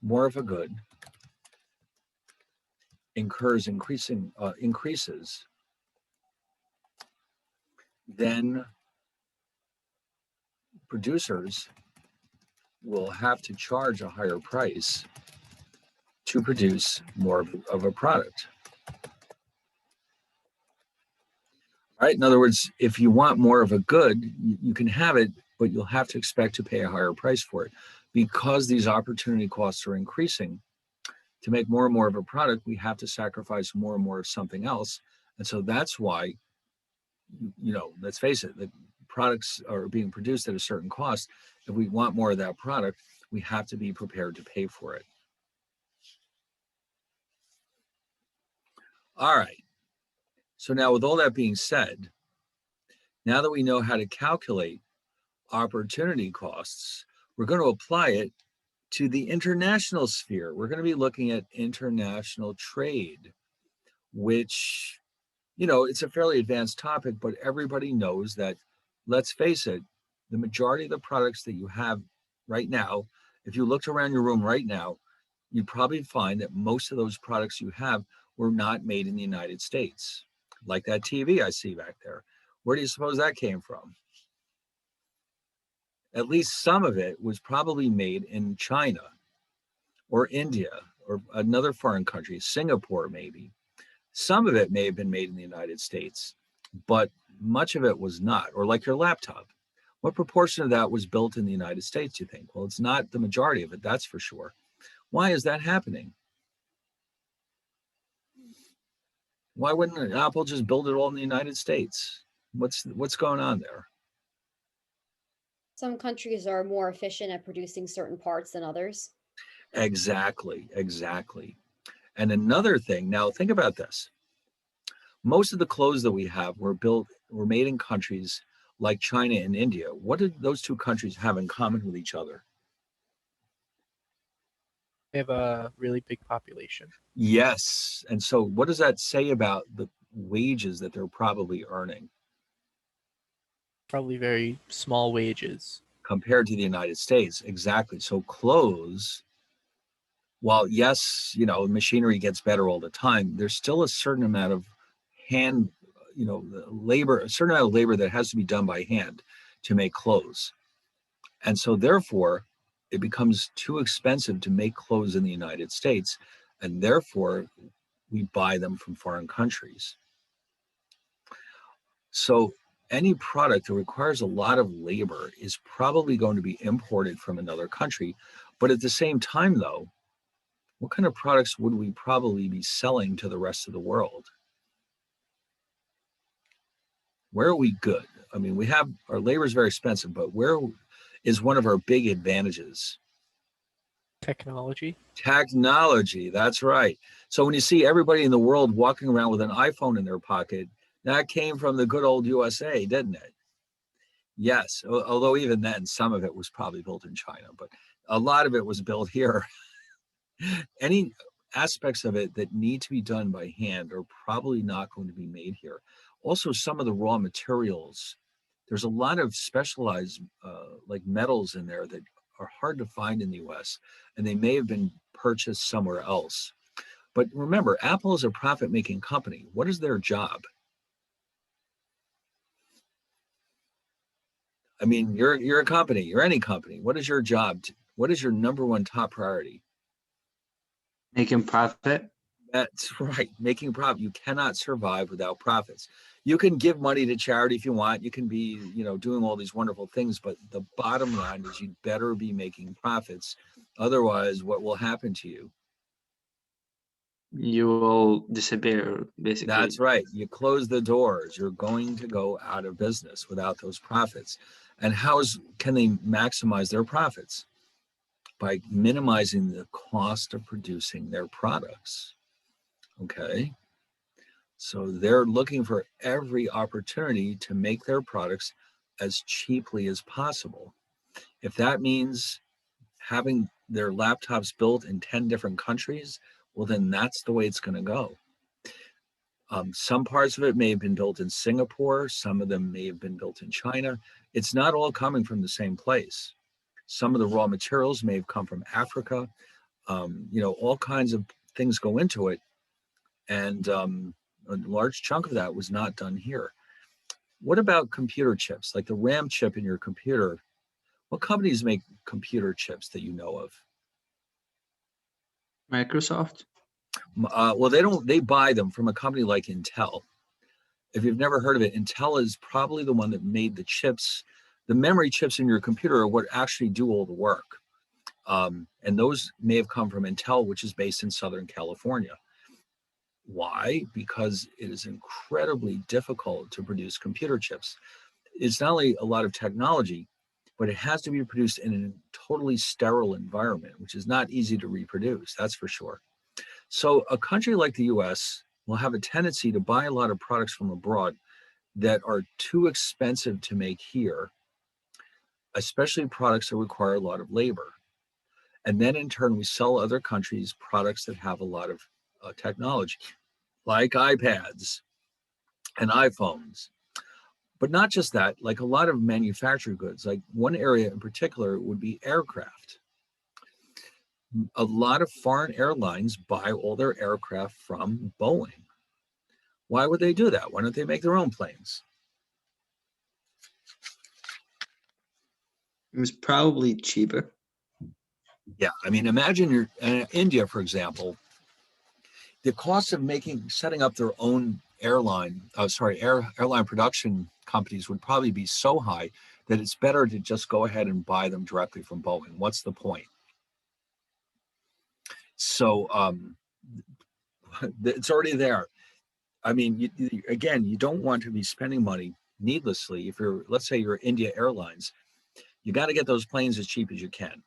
more of a good increases, then producers will have to charge a higher price to produce more of a product. Right? In other words, if you want more of a good, you can have it, but you'll have to expect to pay a higher price for it because these opportunity costs are increasing. To make more and more of a product, we have to sacrifice more and more of something else. And so that's why, let's face it, the products are being produced at a certain cost. If we want more of that product, we have to be prepared to pay for it. All right. So now with all that being said, now that we know how to calculate opportunity costs, we're going to apply it to the international sphere. We're going to be looking at international trade, which, it's a fairly advanced topic, but everybody knows that, let's face it, the majority of the products that you have right now, if you looked around your room right now, you'd probably find that most of those products you have were not made in the United States. Like that TV I see back there. Where do you suppose that came from? At least some of it was probably made in China or India or another foreign country, Singapore maybe. Some of it may have been made in the United States, but much of it was not. Or like your laptop. What proportion of that was built in the United States, you think? Well, it's not the majority of it, that's for sure. Why is that happening? Why wouldn't Apple just build it all in the United States? What's going on there? Some countries are more efficient at producing certain parts than others. Exactly. And another thing, now think about this. Most of the clothes that we have were made in countries like China and India. What did those two countries have in common with each other? They have a really big population. Yes. And so what does that say about the wages that they're probably earning? Probably very small wages. Compared to the United States. Exactly. So clothes, while yes, machinery gets better all the time, there's still a certain amount of labor, a certain amount of labor that has to be done by hand to make clothes. And so therefore, it becomes too expensive to make clothes in the United States. And therefore, we buy them from foreign countries. So any product that requires a lot of labor is probably going to be imported from another country. But at the same time, though, what kind of products would we probably be selling to the rest of the world? Where are we good? I mean, our labor is very expensive, but where is one of our big advantages? Technology. Technology, that's right. So when you see everybody in the world walking around with an iPhone in their pocket, that came from the good old USA, didn't it? Yes, although even then, some of it was probably built in China, but a lot of it was built here. Any aspects of it that need to be done by hand are probably not going to be made here. Also, some of the raw materials, there's a lot of specialized like metals in there that are hard to find in the US, and they may have been purchased somewhere else. But remember, Apple is a profit-making company. What is their job? I mean, you're a company, you're any company. What is your job? What is your number one top priority? Making profit. That's right, making profit. You cannot survive without profits. You can give money to charity if you want. You can be, doing all these wonderful things, but the bottom line is you'd better be making profits. Otherwise, what will happen to you? You will disappear, basically. That's right. You close the doors. You're going to go out of business without those profits. And can they maximize their profits? By minimizing the cost of producing their products. Okay. So they're looking for every opportunity to make their products as cheaply as possible. If that means having their laptops built in 10 different countries, well, then that's the way it's going to go. Some parts of it may have been built in Singapore. Some of them may have been built in China. It's not all coming from the same place. Some of the raw materials may have come from Africa. All kinds of things go into it. And a large chunk of that was not done here. What about computer chips, like the RAM chip in your computer? What companies make computer chips that you know of? Microsoft. Well, they buy them from a company like Intel. If you've never heard of it, Intel is probably the one that made the chips. The memory chips in your computer are what actually do all the work. And those may have come from Intel, which is based in Southern California. Why? Because it is incredibly difficult to produce computer chips. It's not only a lot of technology, but it has to be produced in a totally sterile environment, which is not easy to reproduce, that's for sure. So a country like the US will have a tendency to buy a lot of products from abroad that are too expensive to make here, especially products that require a lot of labor. And then in turn, we sell other countries products that have a lot of technology, like iPads and iPhones. But not just that, like a lot of manufactured goods, like one area in particular would be aircraft. A lot of foreign airlines buy all their aircraft from Boeing. Why would they do that? Why don't they make their own planes? It was probably cheaper. Yeah, I mean, imagine you're in India, for example. The cost of setting up their own airline production companies would probably be so high that it's better to just go ahead and buy them directly from Boeing. What's the point? So it's already there. I mean, you don't want to be spending money needlessly. If let's say you're India Airlines, you got to get those planes as cheap as you can.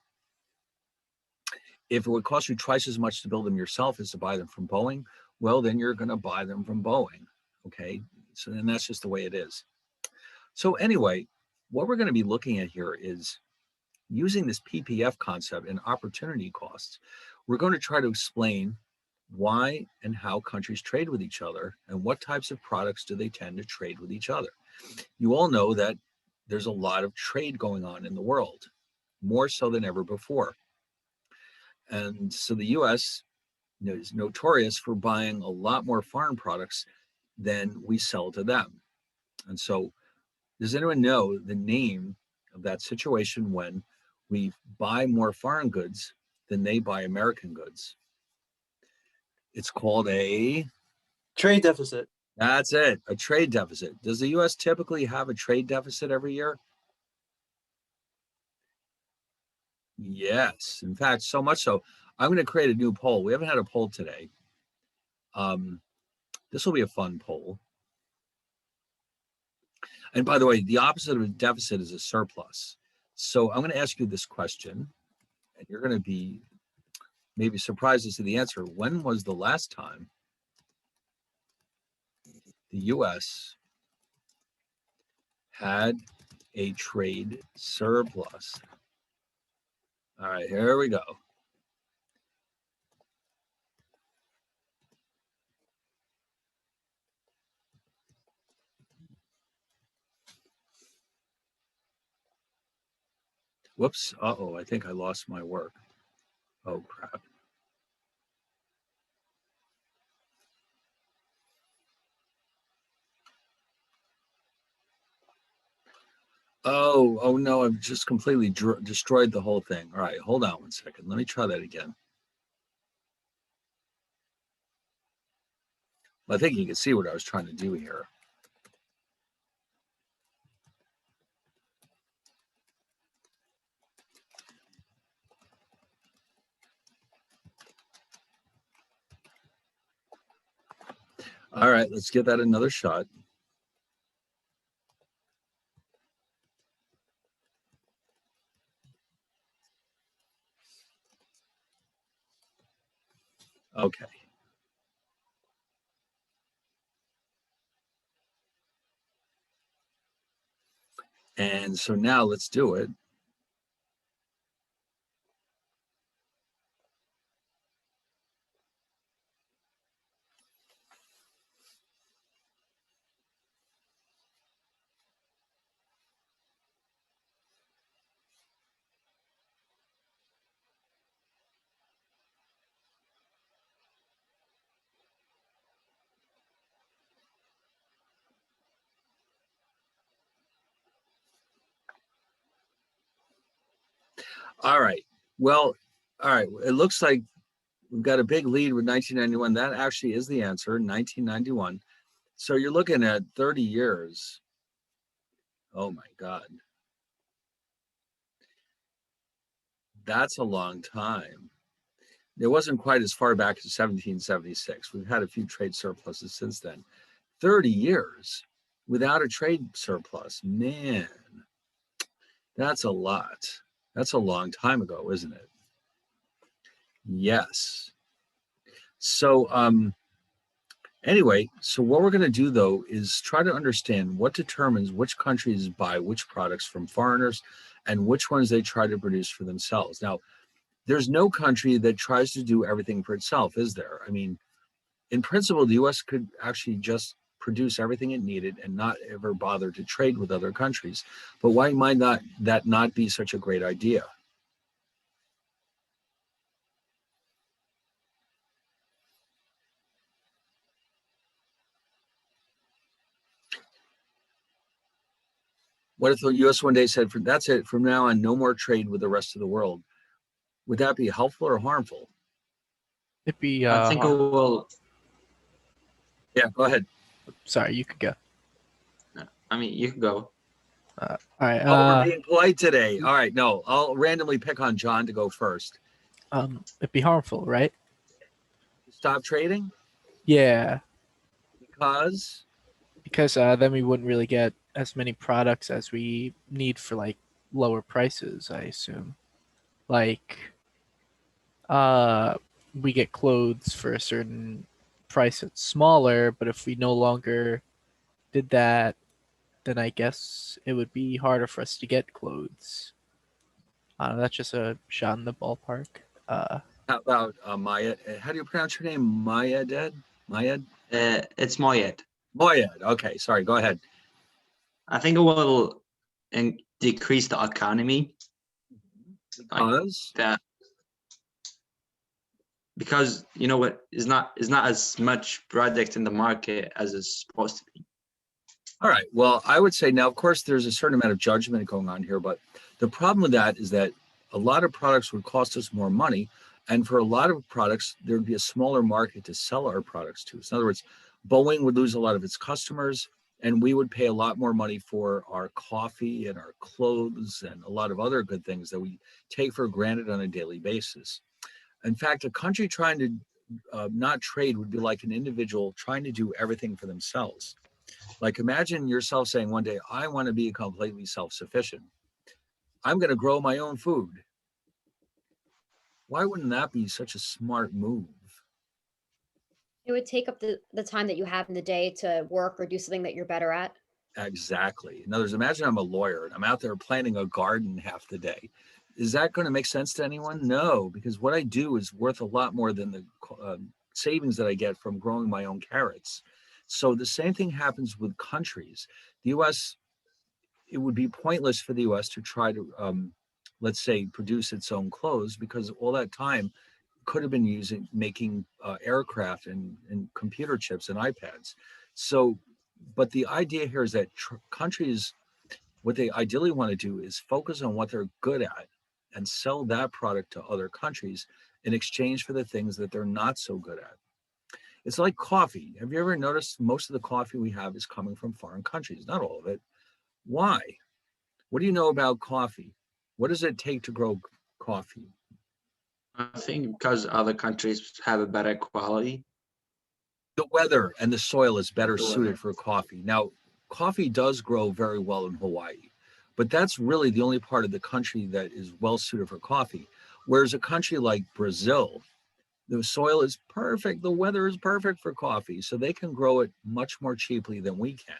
If it would cost you twice as much to build them yourself as to buy them from Boeing, well, then you're going to buy them from Boeing. Okay. So then that's just the way it is. So anyway, what we're going to be looking at here is using this PPF concept and opportunity costs. We're going to try to explain why and how countries trade with each other and what types of products do they tend to trade with each other. You all know that there's a lot of trade going on in the world, more so than ever before. And so the US is notorious for buying a lot more foreign products than we sell to them. And so does anyone know the name of that situation when we buy more foreign goods than they buy American goods? It's called a trade deficit. That's it, a trade deficit. Does the US typically have a trade deficit every year? Yes, in fact, so much so. I'm going to create a new poll. We haven't had a poll today. This will be a fun poll. And by the way, the opposite of a deficit is a surplus. So I'm going to ask you this question, and you're going to be maybe surprised as to the answer. When was the last time the US had a trade surplus? All right, here we go. Whoops. Uh-oh, I think I lost my work. Oh, crap. Oh no, I've just completely destroyed the whole thing. All right, hold on 1 second. Let me try that again. I think you can see what I was trying to do here. All right, let's give that another shot. Okay. And so now let's do it. All right. Well, all right. It looks like we've got a big lead with 1991. That actually is the answer, 1991. So you're looking at 30 years. Oh my God. That's a long time. It wasn't quite as far back as 1776. We've had a few trade surpluses since then. 30 years without a trade surplus. Man, that's a lot. That's a long time ago, isn't it? Yes. So anyway, so what we're going to do though is try to understand what determines which countries buy which products from foreigners and which ones they try to produce for themselves. Now, there's no country that tries to do everything for itself, is there? I mean, in principle, the US could actually just produce everything it needed and not ever bother to trade with other countries. But why might that not be such a great idea? What if the US one day said, that's it, from now on, no more trade with the rest of the world? Would that be helpful or harmful? It'd be. I think it will. Yeah, go ahead. Sorry, you could go. I mean, you can go. All right. Oh, we're being polite today. All right, no, I'll randomly pick on John to go first. It'd be harmful, right? Stop trading? Yeah, Because then we wouldn't really get as many products as we need for like lower prices, I assume. Like, we get clothes for a certain price that's smaller, but if we no longer did that, then I guess it would be harder for us to get clothes. That's just a shot in the ballpark. how about Maya? How do you pronounce your name? Maya Dead? Maya? It's Moyed. Moyed. Okay, sorry, go ahead. I think it will decrease the economy. Because? That because you know what is not as much product in the market as it's supposed to be. All right. Well, I would say now, of course, there's a certain amount of judgment going on here, but the problem with that is that a lot of products would cost us more money. And for a lot of products, there would be a smaller market to sell our products to. So in other words, Boeing would lose a lot of its customers, and we would pay a lot more money for our coffee and our clothes and a lot of other good things that we take for granted on a daily basis. In fact, a country trying to not trade would be like an individual trying to do everything for themselves. Like imagine yourself saying one day, I want to be completely self-sufficient. I'm going to grow my own food. Why wouldn't that be such a smart move? It would take up the time that you have in the day to work or do something that you're better at. Exactly. In other words, imagine I'm a lawyer and I'm out there planting a garden half the day. Is that going to make sense to anyone? No, because what I do is worth a lot more than the savings that I get from growing my own carrots. So the same thing happens with countries. The US, it would be pointless for the US to try to, let's say, produce its own clothes because all that time could have been making aircraft and computer chips and iPads. So, but the idea here is that countries, what they ideally want to do is focus on what they're good at and sell that product to other countries in exchange for the things that they're not so good at. It's like coffee. Have you ever noticed most of the coffee we have is coming from foreign countries? Not all of it. Why? What do you know about coffee? What does it take to grow coffee? I think because other countries have a better quality. The weather and the soil is better suited for coffee. Now, coffee does grow very well in Hawaii, but that's really the only part of the country that is well suited for coffee. Whereas a country like Brazil, The soil is perfect. The weather is perfect for coffee. So they can grow it much more cheaply than we can.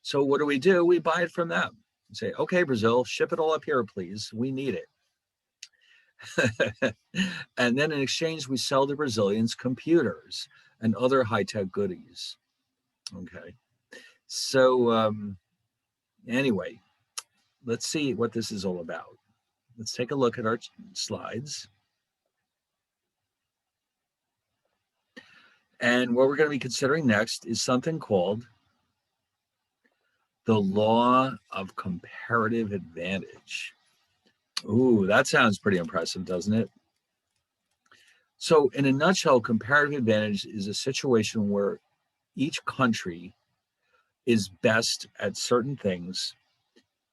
So what do? We buy it from them and say, okay, Brazil, ship it all up here, please. We need it. And then in exchange, we sell the Brazilians computers and other high-tech goodies. Okay. So anyway, let's see what this is all about. Let's take a look at our slides. And what we're going to be considering next is something called the law of comparative advantage. Ooh, that sounds pretty impressive, doesn't it? So in a nutshell, comparative advantage is a situation where each country is best at certain things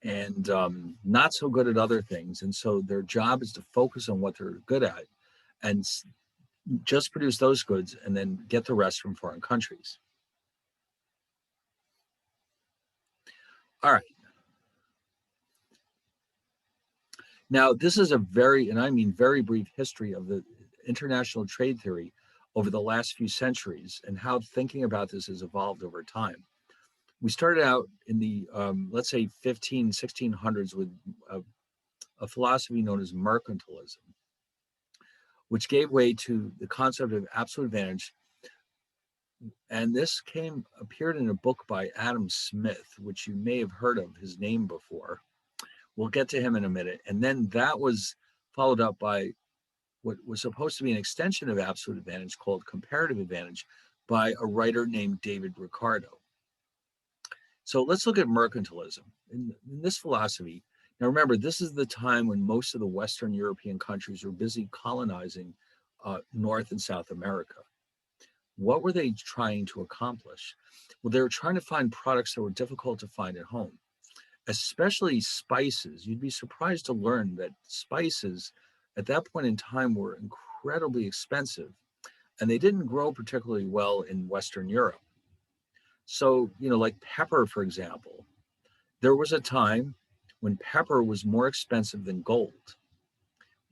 and not so good at other things. And so their job is to focus on what they're good at and just produce those goods and then get the rest from foreign countries. All right. Now, this is a very, and I mean very brief history of the international trade theory over the last few centuries and how thinking about this has evolved over time. We started out in the, let's say, 1600s with a philosophy known as mercantilism, which gave way to the concept of absolute advantage. And this appeared in a book by Adam Smith, which you may have heard of his name before. We'll get to him in a minute. And then that was followed up by what was supposed to be an extension of absolute advantage called comparative advantage by a writer named David Ricardo. So let's look at mercantilism. In this philosophy, now remember, this is the time when most of the Western European countries were busy colonizing North and South America. What were they trying to accomplish? Well, they were trying to find products that were difficult to find at home, especially spices. You'd be surprised to learn that spices at that point in time were incredibly expensive, and they didn't grow particularly well in Western Europe. So, like pepper, for example, there was a time when pepper was more expensive than gold.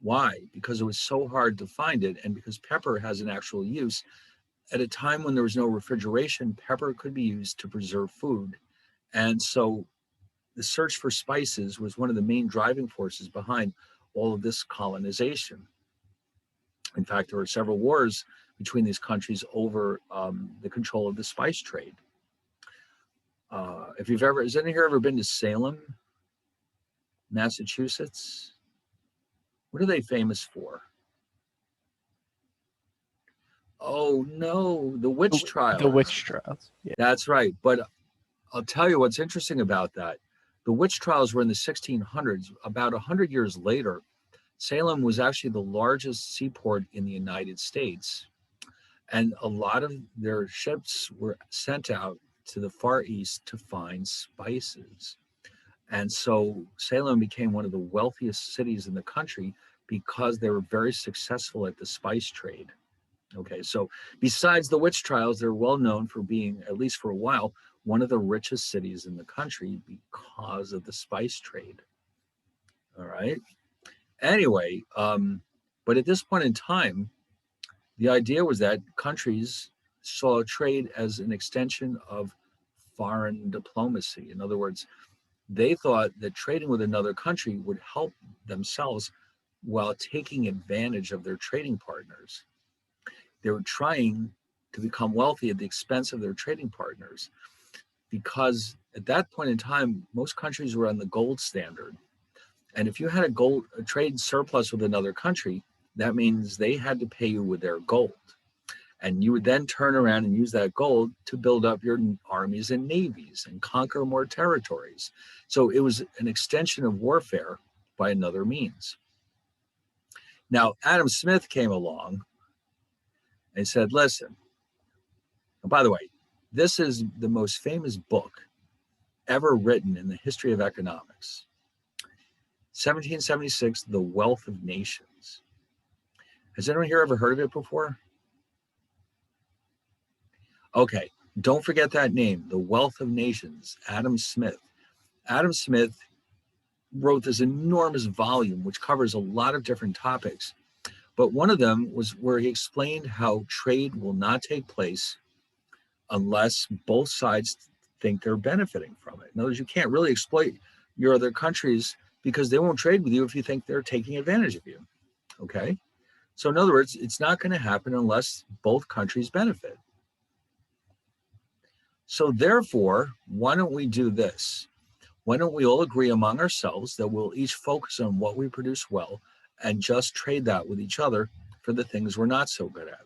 Why? Because it was so hard to find it, and because pepper has an actual use. At a time when there was no refrigeration, pepper could be used to preserve food. And so the search for spices was one of the main driving forces behind all of this colonization. In fact, there were several wars between these countries over the control of the spice trade. Has anyone here ever been to Salem, Massachusetts? What are they famous for? Oh no, the witch trials. The witch trials. Yeah. That's right. But I'll tell you what's interesting about that. The witch trials were in the 1600s. About 100 years later, Salem was actually the largest seaport in the United States. And a lot of their ships were sent out to the Far East to find spices. And so Salem became one of the wealthiest cities in the country because they were very successful at the spice trade. Okay, so besides the witch trials, they're well known for being, at least for a while, one of the richest cities in the country because of the spice trade. All right. Anyway, but at this point in time, the idea was that countries saw trade as an extension of foreign diplomacy. In other words, they thought that trading with another country would help themselves while taking advantage of their trading partners. They were trying to become wealthy at the expense of their trading partners because at that point in time, most countries were on the gold standard. And if you had a trade surplus with another country, that means they had to pay you with their gold. And you would then turn around and use that gold to build up your armies and navies and conquer more territories. So it was an extension of warfare by another means. Now, Adam Smith came along and said, listen, and by the way, this is the most famous book ever written in the history of economics. 1776, The Wealth of Nations. Has anyone here ever heard of it before? Okay, don't forget that name, The Wealth of Nations, Adam Smith. Adam Smith wrote this enormous volume, which covers a lot of different topics. But one of them was where he explained how trade will not take place unless both sides think they're benefiting from it. In other words, you can't really exploit your other countries because they won't trade with you if you think they're taking advantage of you. Okay? So in other words, it's not going to happen unless both countries benefit. So therefore, why don't we do this? Why don't we all agree among ourselves that we'll each focus on what we produce well and just trade that with each other for the things we're not so good at?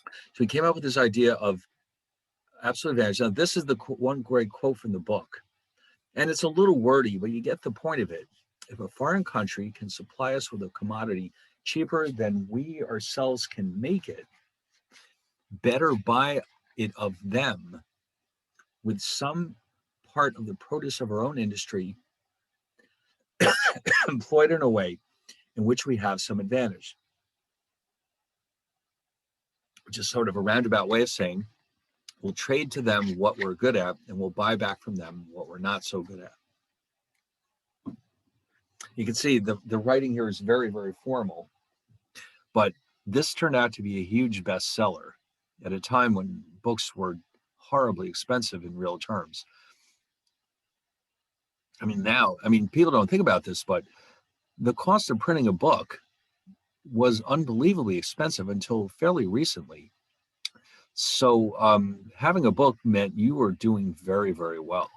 So we came up with this idea of absolute advantage. Now, this is the one great quote from the book. And it's a little wordy, but you get the point of it. If a foreign country can supply us with a commodity cheaper than we ourselves can make it, better buy it of them with some part of the produce of our own industry employed in a way in which we have some advantage. Which is sort of a roundabout way of saying we'll trade to them what we're good at and we'll buy back from them what we're not so good at. You can see the writing here is very, very formal, but this turned out to be a huge bestseller at a time when books were horribly expensive in real terms. I mean, people don't think about this, but the cost of printing a book was unbelievably expensive until fairly recently. So having a book meant you were doing very, very well.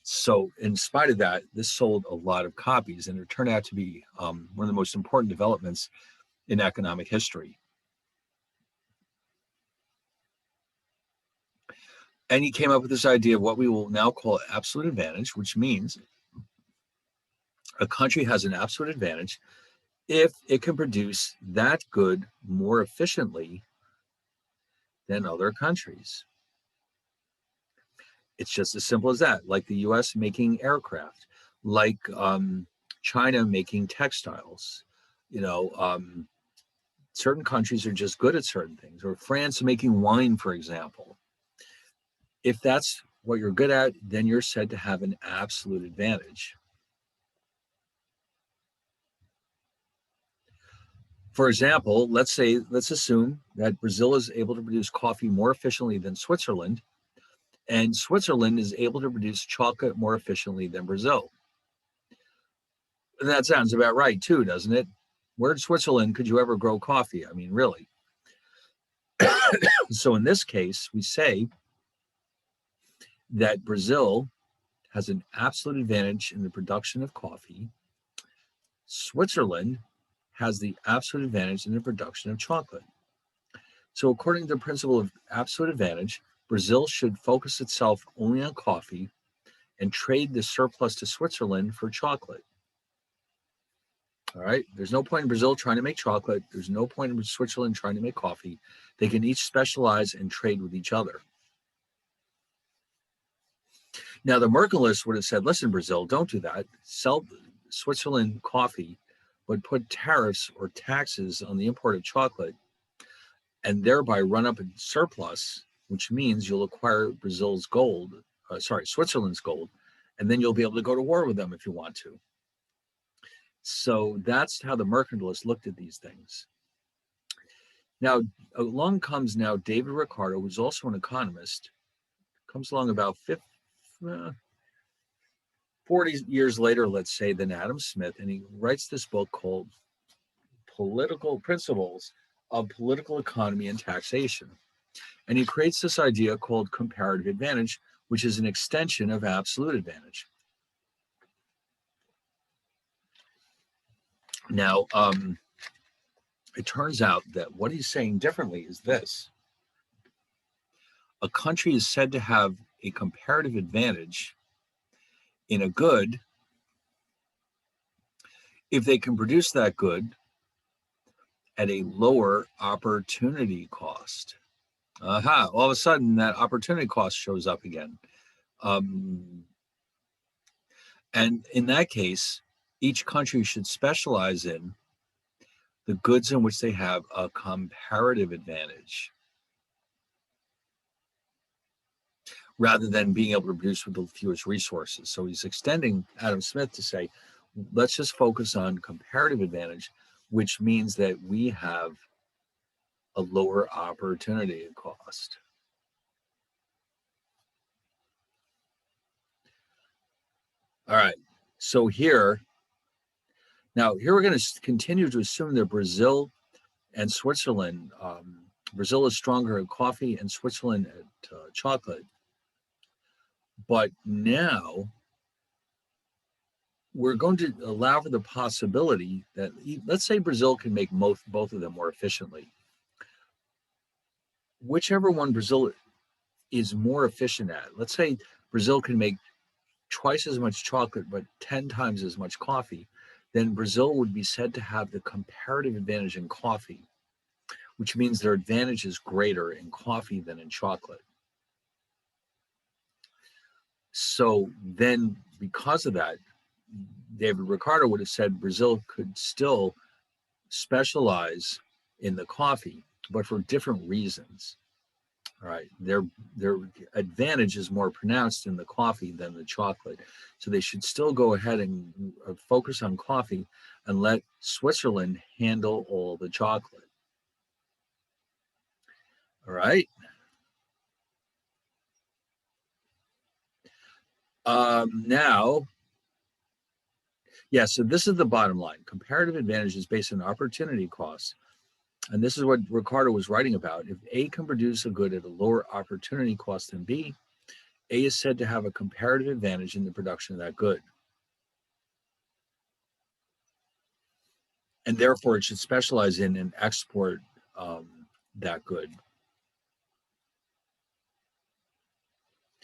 So in spite of that, this sold a lot of copies, and it turned out to be one of the most important developments in economic history. And he came up with this idea of what we will now call absolute advantage, which means a country has an absolute advantage if it can produce that good more efficiently than other countries. It's just as simple as that, like the US making aircraft, like China making textiles. Certain countries are just good at certain things, or France making wine, for example. If that's what you're good at, then you're said to have an absolute advantage. For example, let's assume that Brazil is able to produce coffee more efficiently than Switzerland, and Switzerland is able to produce chocolate more efficiently than Brazil. And that sounds about right too, doesn't it? Where in Switzerland could you ever grow coffee? I mean, really. So in this case, we say that Brazil has an absolute advantage in the production of coffee. Switzerland has the absolute advantage in the production of chocolate. So according to the principle of absolute advantage, Brazil should focus itself only on coffee and trade the surplus to Switzerland for chocolate. All right, there's no point in Brazil trying to make chocolate. There's no point in Switzerland trying to make coffee. They can each specialize and trade with each other. Now, the Mercantilists would have said, listen, Brazil, don't do that. Sell Switzerland coffee, but put tariffs or taxes on the import of chocolate and thereby run up a surplus, which means you'll acquire Switzerland's gold, and then you'll be able to go to war with them if you want to. So that's how the Mercantilists looked at these things. Now, along comes now David Ricardo, who's also an economist, comes along about 40 years later, let's say, than Adam Smith, and he writes this book called Political Principles of Political Economy and Taxation. And he creates this idea called comparative advantage, which is an extension of absolute advantage. Now, it turns out that what he's saying differently is this. A country is said to have a comparative advantage in a good if they can produce that good at a lower opportunity cost. All of a sudden that opportunity cost shows up again. And in that case, each country should specialize in the goods in which they have a comparative advantage, rather than being able to produce with the fewest resources. So he's extending Adam Smith to say, let's just focus on comparative advantage, which means that we have a lower opportunity cost. All right, so here we're going to continue to assume that Brazil and Switzerland, Brazil is stronger at coffee and Switzerland at chocolate. But now we're going to allow for the possibility that, let's say Brazil can make both of them more efficiently. Whichever one Brazil is more efficient at, let's say Brazil can make twice as much chocolate but 10 times as much coffee, then Brazil would be said to have the comparative advantage in coffee, which means their advantage is greater in coffee than in chocolate. So then, because of that, David Ricardo would have said Brazil could still specialize in the coffee, but for different reasons. All right, their advantage is more pronounced in the coffee than the chocolate. So they should still go ahead and focus on coffee and let Switzerland handle all the chocolate. All right. Now, yeah, so this is the bottom line. Comparative advantage is based on opportunity costs. And this is what Ricardo was writing about. If A can produce a good at a lower opportunity cost than B, A is said to have a comparative advantage in the production of that good. And therefore, it should specialize in and export that good.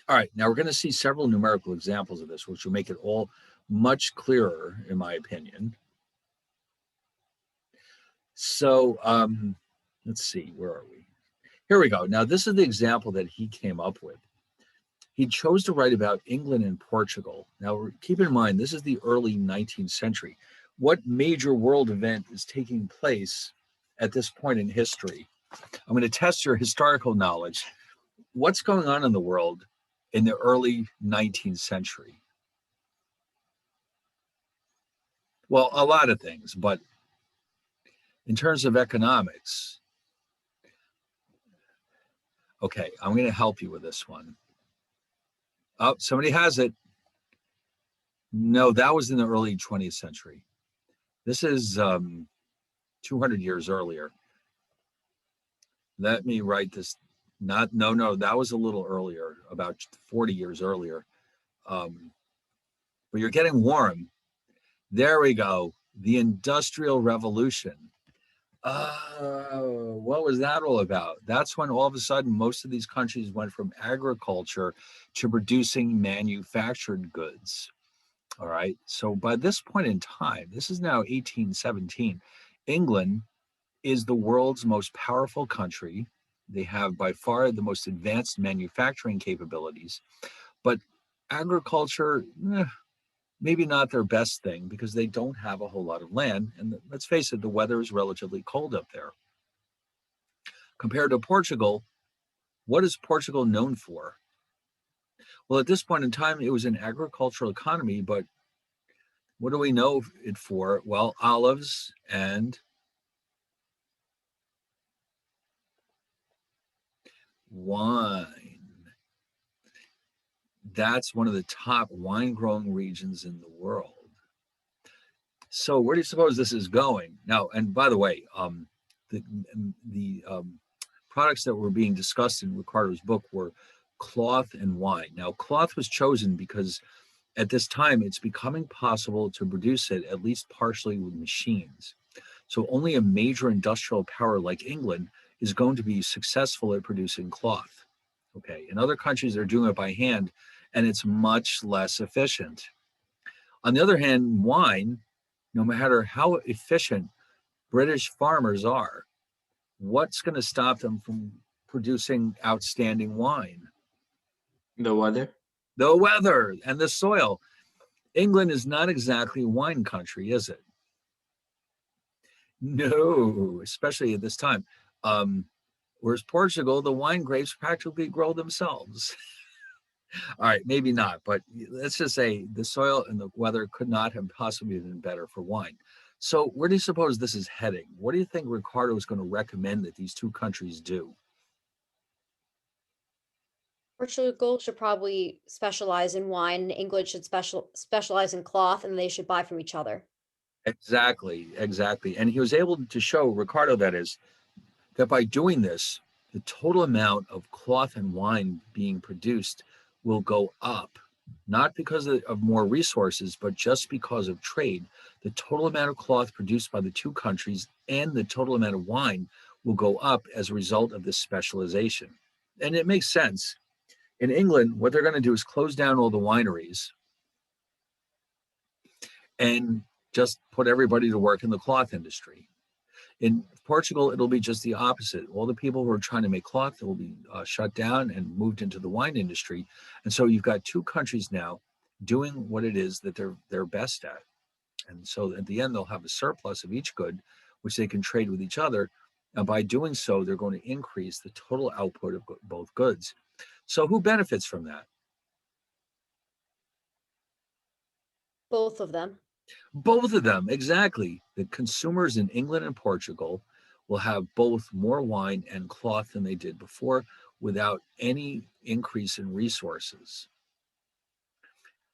All right, now we're going to see several numerical examples of this, which will make it all much clearer, in my opinion. So let's see, where are we? Here we go. Now, this is the example that he came up with. He chose to write about England and Portugal. Now, keep in mind, this is the early 19th century. What major world event is taking place at this point in history? I'm going to test your historical knowledge. What's going on in the world in the early 19th century? Well, a lot of things, but in terms of economics, okay, I'm going to help you with this one. Oh, somebody has it. No, that was in the early 20th century. This is 200 years earlier. Let me write this. No, that was a little earlier, about 40 years earlier. But you're getting warm. There we go. The Industrial Revolution. What was that all about? That's when all of a sudden most of these countries went from agriculture to producing manufactured goods. All right. So by this point in time, this is now 1817, England is the world's most powerful country. They have by far the most advanced manufacturing capabilities, but agriculture, maybe not their best thing because they don't have a whole lot of land. And let's face it, the weather is relatively cold up there. Compared to Portugal, what is Portugal known for? Well, at this point in time, it was an agricultural economy, but what do we know it for? Well, olives and wine. That's one of the top wine growing regions in the world. So where do you suppose this is going? Now, and by the way, the products that were being discussed in Ricardo's book were cloth and wine. Now, cloth was chosen because at this time, it's becoming possible to produce it at least partially with machines. So only a major industrial power like England is going to be successful at producing cloth. Okay, in other countries, they're doing it by hand, and it's much less efficient. On the other hand, wine, no matter how efficient British farmers are, what's going to stop them from producing outstanding wine? The weather. The weather and the soil. England is not exactly a wine country, is it? No, especially at this time. Whereas Portugal, the wine grapes practically grow themselves. All right, maybe not, but let's just say the soil and the weather could not have possibly been better for wine. So where do you suppose this is heading? What do you think Ricardo is going to recommend that these two countries do? Portugal should probably specialize in wine, and England should specialize in cloth, and they should buy from each other. Exactly, exactly. And he was able to show, Ricardo, that is, that by doing this, the total amount of cloth and wine being produced will go up, not because of more resources, but just because of trade. The total amount of cloth produced by the two countries and the total amount of wine will go up as a result of this specialization. And it makes sense. In England, what they're going to do is close down all the wineries and just put everybody to work in the cloth industry. In Portugal, it'll be just the opposite. All the people who are trying to make cloth will be shut down and moved into the wine industry. And so you've got two countries now doing what it is that they're best at. And so at the end, they'll have a surplus of each good, which they can trade with each other. And by doing so, they're going to increase the total output of both goods. So who benefits from that? Both of them. Both of them, exactly. The consumers in England and Portugal will have both more wine and cloth than they did before without any increase in resources.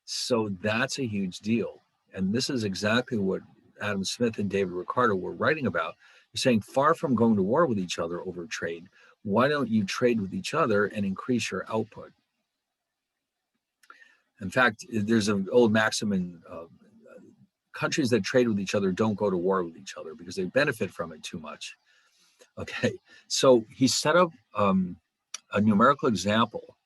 So that's a huge deal. And this is exactly what Adam Smith and David Ricardo were writing about. They're saying, far from going to war with each other over trade, why don't you trade with each other and increase your output? In fact, there's an old maxim in countries that trade with each other don't go to war with each other because they benefit from it too much. Okay, so he set up a numerical example.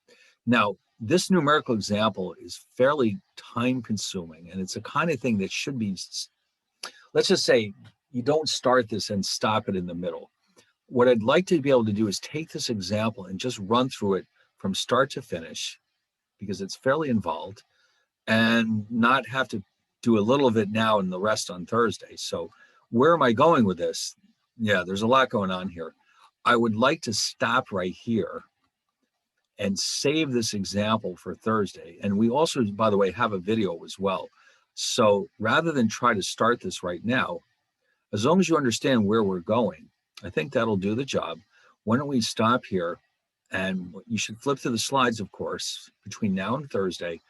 Now, this numerical example is fairly time consuming, and it's a kind of thing that should be, let's just say you don't start this and stop it in the middle. What I'd like to be able to do is take this example and just run through it from start to finish, because it's fairly involved, and not have to do a little of it now and the rest on Thursday. So where am I going with this? Yeah, there's a lot going on here. I would like to stop right here and save this example for Thursday. And we also, by the way, have a video as well. So rather than try to start this right now, as long as you understand where we're going, I think that'll do the job. Why don't we stop here? And you should flip through the slides, of course, between now and Thursday.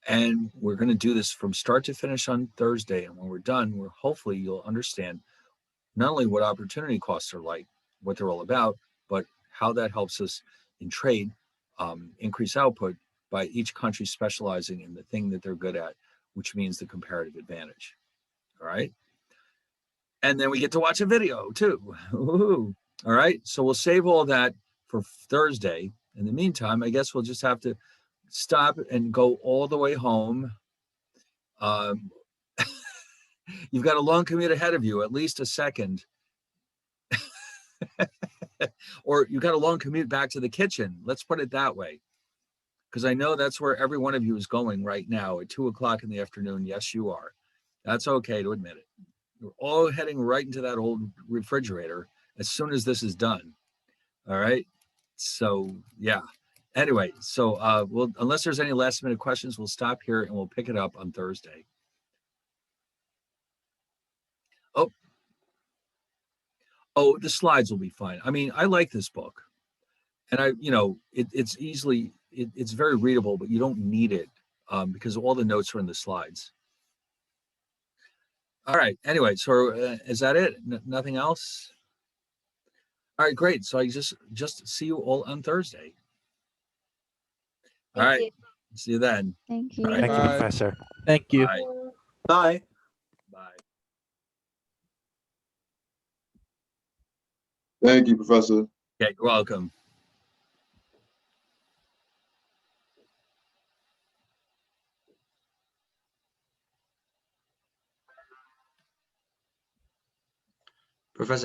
And we're going to do this from start to finish on Thursday. And when we're done, hopefully you'll understand not only what opportunity costs are like, what they're all about, but how that helps us in trade, increase output by each country specializing in the thing that they're good at, which means the comparative advantage. All right. And then we get to watch a video too. All right. So we'll save all that for Thursday. In the meantime, I guess we'll just have to stop and go all the way home. You've got a long commute ahead of you, at least a second. Or you've got a long commute back to the kitchen. Let's put it that way. Because I know that's where every one of you is going right now at 2 o'clock in the afternoon. Yes, you are. That's okay to admit it. You're all heading right into that old refrigerator as soon as this is done. All right. So, yeah. Anyway, so we'll, unless there's any last minute questions, we'll stop here and we'll pick it up on Thursday. Oh, the slides will be fine. I mean, I like this book, and it's easily, it's very readable, but you don't need it because all the notes are in the slides. All right. Anyway, so is that it? Nothing else? All right, great. So I just see you all on Thursday. All right. See you then. Thank you. All right. Thank you, Bye. Professor. Thank you. Bye. Bye. Bye. Thank you, Professor. Yeah, you're welcome. Professor